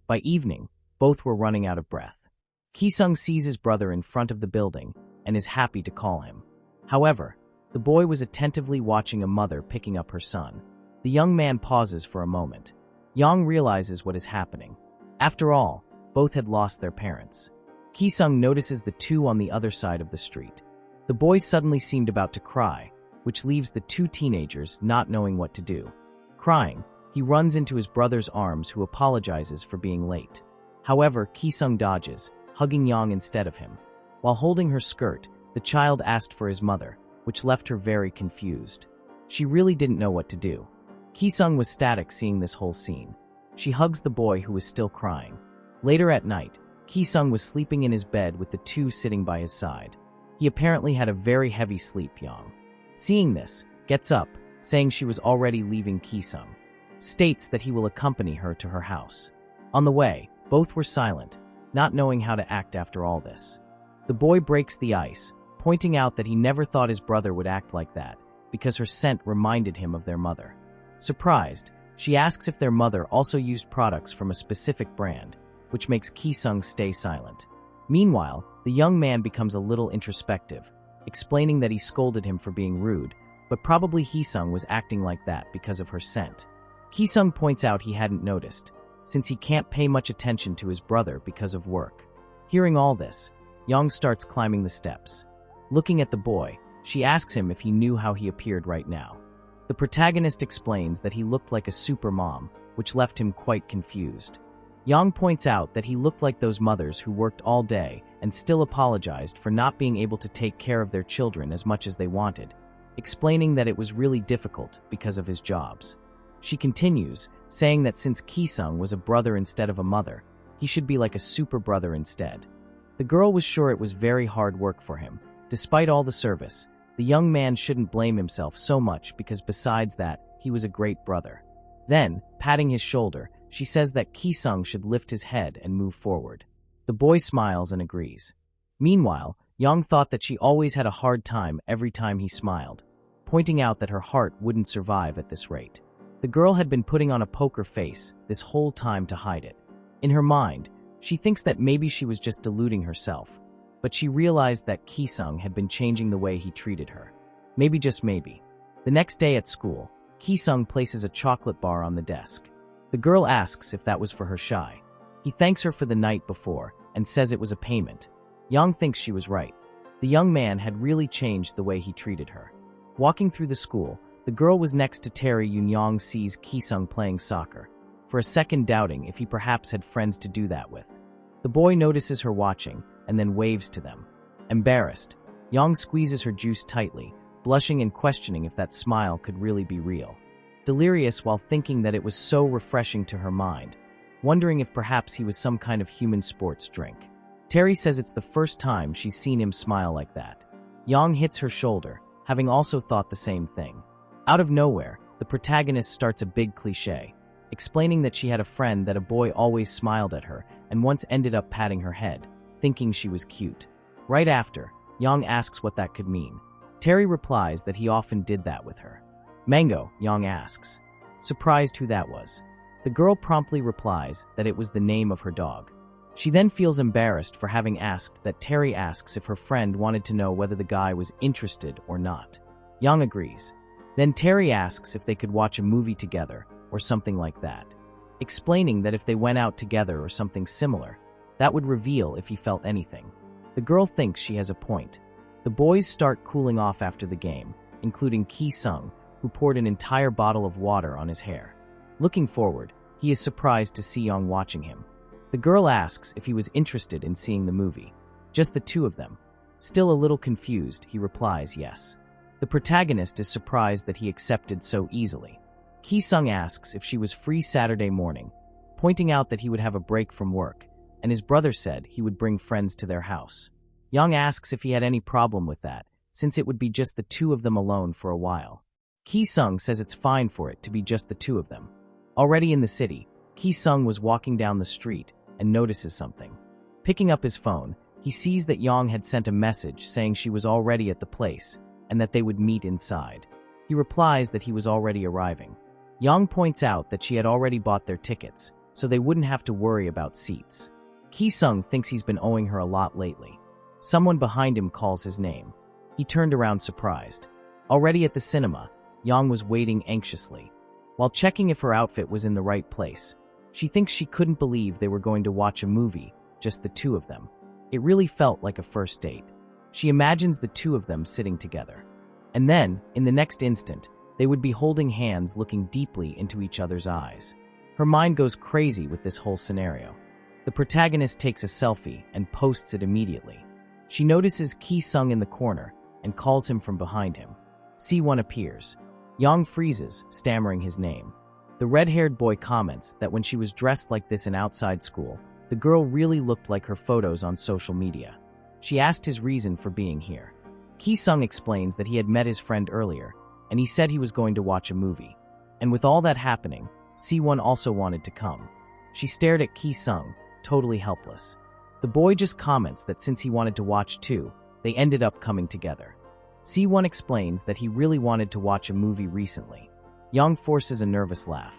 By evening, both were running out of breath. Ki-sung sees his brother in front of the building and is happy to call him. However, the boy was attentively watching a mother picking up her son. The young man pauses for a moment. Yang realizes what is happening. After all, both had lost their parents. Ki-sung notices the two on the other side of the street. The boy suddenly seemed about to cry, which leaves the two teenagers not knowing what to do. Crying, he runs into his brother's arms, who apologizes for being late. However, Ki-sung dodges, hugging Yang instead of him. While holding her skirt, the child asked for his mother, which left her very confused. She really didn't know what to do. Ki-sung was static seeing this whole scene. She hugs the boy, who was still crying. Later at night, Ki-sung was sleeping in his bed with the two sitting by his side. He apparently had a very heavy sleep. Yang, seeing this, gets up, saying she was already leaving. Ki-sung states that he will accompany her to her house. On the way, both were silent, not knowing how to act after all this. The boy breaks the ice, pointing out that he never thought his brother would act like that, because her scent reminded him of their mother. Surprised, she asks if their mother also used products from a specific brand, which makes Ki-sung stay silent. Meanwhile, the young man becomes a little introspective, explaining that he scolded him for being rude, but probably Ki-sung was acting like that because of her scent. Ki-sung points out he hadn't noticed, since he can't pay much attention to his brother because of work. Hearing all this, Yang starts climbing the steps. Looking at the boy, she asks him if he knew how he appeared right now. The protagonist explains that he looked like a super mom, which left him quite confused. Yang points out that he looked like those mothers who worked all day and still apologized for not being able to take care of their children as much as they wanted, explaining that it was really difficult because of his jobs. She continues, saying that since Ki-sung was a brother instead of a mother, he should be like a super brother instead. The girl was sure it was very hard work for him. Despite all the service, the young man shouldn't blame himself so much because besides that, he was a great brother. Then, patting his shoulder, she says that Ki-sung should lift his head and move forward. The boy smiles and agrees. Meanwhile, Yang thought that she always had a hard time every time he smiled, pointing out that her heart wouldn't survive at this rate. The girl had been putting on a poker face this whole time to hide it. In her mind, she thinks that maybe she was just deluding herself, but she realized that Ki-sung had been changing the way he treated her. Maybe, just maybe. The next day at school, Ki-sung places a chocolate bar on the desk. The girl asks if that was for her shy. He thanks her for the night before and says it was a payment. Yang thinks she was right. The young man had really changed the way he treated her. Walking through the school, the girl was next to Terry. Yang sees Ki-sung playing soccer, for a second doubting if he perhaps had friends to do that with. The boy notices her watching and then waves to them. Embarrassed, Yang squeezes her juice tightly, blushing and questioning if that smile could really be real. Delirious while thinking that it was so refreshing to her mind, wondering if perhaps he was some kind of human sports drink. Terry says it's the first time she's seen him smile like that. Yang hits her shoulder, having also thought the same thing. Out of nowhere, the protagonist starts a big cliché, explaining that she had a friend that a boy always smiled at her and once ended up patting her head, thinking she was cute. Right after, Yang asks what that could mean. Terry replies that he often did that with her. Mango, Yang asks, surprised who that was. The girl promptly replies that it was the name of her dog. She then feels embarrassed for having asked that Terry asks if her friend wanted to know whether the guy was interested or not. Yang agrees. Then Terry asks if they could watch a movie together or something like that, explaining that if they went out together or something similar, that would reveal if he felt anything. The girl thinks she has a point. The boys start cooling off after the game, including Ki-sung, who poured an entire bottle of water on his hair. Looking forward, he is surprised to see Yang watching him. The girl asks if he was interested in seeing the movie. Just the two of them. Still a little confused, he replies yes. The protagonist is surprised that he accepted so easily. Ki-sung asks if she was free Saturday morning, pointing out that he would have a break from work, and his brother said he would bring friends to their house. Yang asks if he had any problem with that, since it would be just the two of them alone for a while. Ki-sung says it's fine for it to be just the two of them. Already in the city, Ki-sung was walking down the street and notices something. Picking up his phone, he sees that Yang had sent a message saying she was already at the place and that they would meet inside. He replies that he was already arriving. Yang points out that she had already bought their tickets, so they wouldn't have to worry about seats. Ki-sung thinks he's been owing her a lot lately. Someone behind him calls his name. He turned around surprised. Already at the cinema, Yang was waiting anxiously. While checking if her outfit was in the right place, she thinks she couldn't believe they were going to watch a movie, just the two of them. It really felt like a first date. She imagines the two of them sitting together. And then, in the next instant, they would be holding hands looking deeply into each other's eyes. Her mind goes crazy with this whole scenario. The protagonist takes a selfie and posts it immediately. She notices Ki-sung in the corner and calls him from behind him. C1 appears. Yang freezes, stammering his name. The red-haired boy comments that when she was dressed like this in outside school, the girl really looked like her photos on social media. She asked his reason for being here. Ki-sung explains that he had met his friend earlier, and he said he was going to watch a movie. And with all that happening, C1 also wanted to come. She stared at Ki-sung, totally helpless. The boy just comments that since he wanted to watch too, they ended up coming together. C1 explains that he really wanted to watch a movie recently. Yang forces a nervous laugh.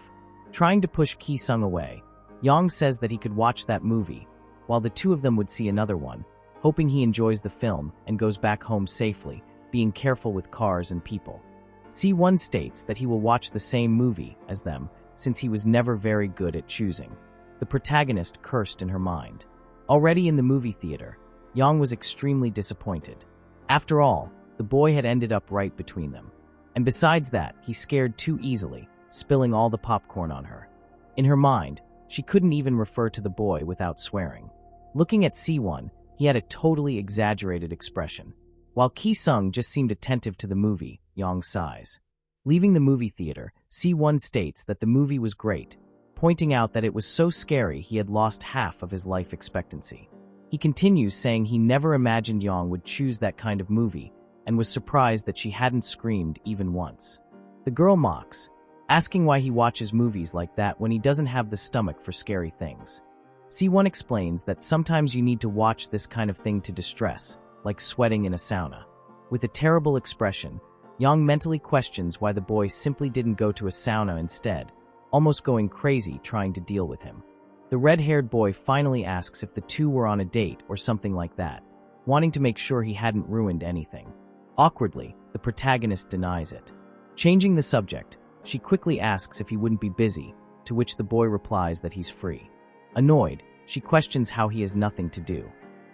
Trying to push Ki-sung away, Yang says that he could watch that movie, while the two of them would see another one, hoping he enjoys the film and goes back home safely, being careful with cars and people. C1 states that he will watch the same movie as them, since he was never very good at choosing. The protagonist cursed in her mind. Already in the movie theater, Yang was extremely disappointed. After all, the boy had ended up right between them. And besides that, he scared too easily, spilling all the popcorn on her. In her mind, she couldn't even refer to the boy without swearing. Looking at C1, he had a totally exaggerated expression. While Ki-sung just seemed attentive to the movie, Yang sighs. Leaving the movie theater, C1 states that the movie was great, pointing out that it was so scary he had lost half of his life expectancy. He continues saying he never imagined Yang would choose that kind of movie, and was surprised that she hadn't screamed even once. The girl mocks, asking why he watches movies like that when he doesn't have the stomach for scary things. C1 explains that sometimes you need to watch this kind of thing to distress, like sweating in a sauna. With a terrible expression, Yang mentally questions why the boy simply didn't go to a sauna instead, almost going crazy trying to deal with him. The red-haired boy finally asks if the two were on a date or something like that, wanting to make sure he hadn't ruined anything. Awkwardly, the protagonist denies it. Changing the subject, she quickly asks if he wouldn't be busy, to which the boy replies that he's free. Annoyed, she questions how he has nothing to do.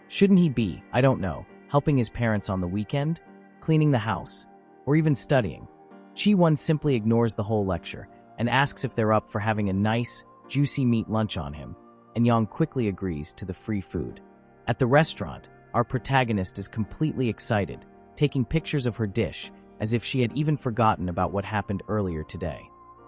Shouldn't he be, I don't know, helping his parents on the weekend, cleaning the house, or even studying? Chi-won simply ignores the whole lecture and asks if they're up for having a nice, juicy meat lunch on him, and Yang quickly agrees to the free food. At the restaurant, our protagonist is completely excited, taking pictures of her dish as if she had even forgotten about what happened earlier today.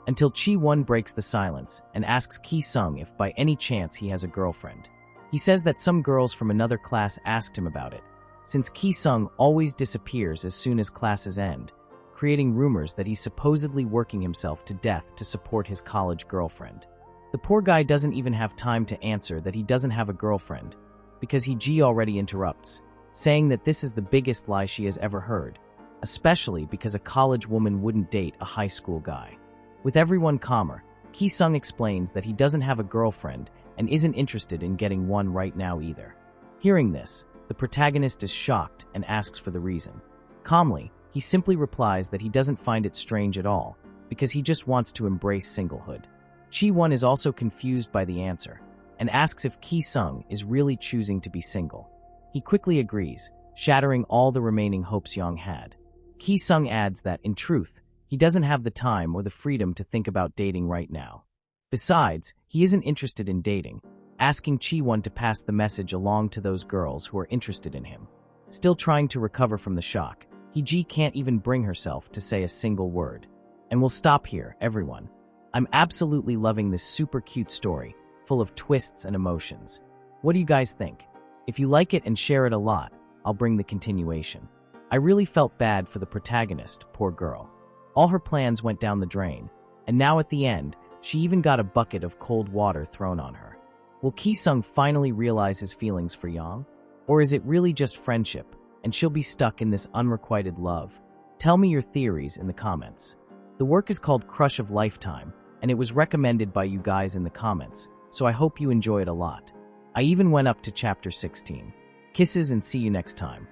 Until Chi-won breaks the silence and asks Ki-sung if by any chance he has a girlfriend. He says that some girls from another class asked him about it, since Ki-sung always disappears as soon as classes end, creating rumors that he's supposedly working himself to death to support his college girlfriend. The poor guy doesn't even have time to answer that he doesn't have a girlfriend, because Ji already interrupts, saying that this is the biggest lie she has ever heard, especially because a college woman wouldn't date a high school guy. With everyone calmer, Ki-sung explains that he doesn't have a girlfriend and isn't interested in getting one right now either. Hearing this, the protagonist is shocked and asks for the reason. Calmly, he simply replies that he doesn't find it strange at all, because he just wants to embrace singlehood. Chi-won is also confused by the answer, and asks if Ki-sung is really choosing to be single. He quickly agrees, shattering all the remaining hopes Yang had. Ki-sung adds that, in truth, he doesn't have the time or the freedom to think about dating right now. Besides, he isn't interested in dating, asking Chi-won to pass the message along to those girls who are interested in him. Still trying to recover from the shock, Ji can't even bring herself to say a single word. And we'll stop here, everyone. I'm absolutely loving this super cute story, full of twists and emotions. What do you guys think? If you like it and share it a lot, I'll bring the continuation. I really felt bad for the protagonist, poor girl. All her plans went down the drain, and now at the end, she even got a bucket of cold water thrown on her. Will Ki-sung finally realize his feelings for Yang? Or is it really just friendship, and she'll be stuck in this unrequited love? Tell me your theories in the comments. The work is called Crush of Lifetime, and it was recommended by you guys in the comments, so I hope you enjoy it a lot. I even went up to chapter 16. Kisses and see you next time.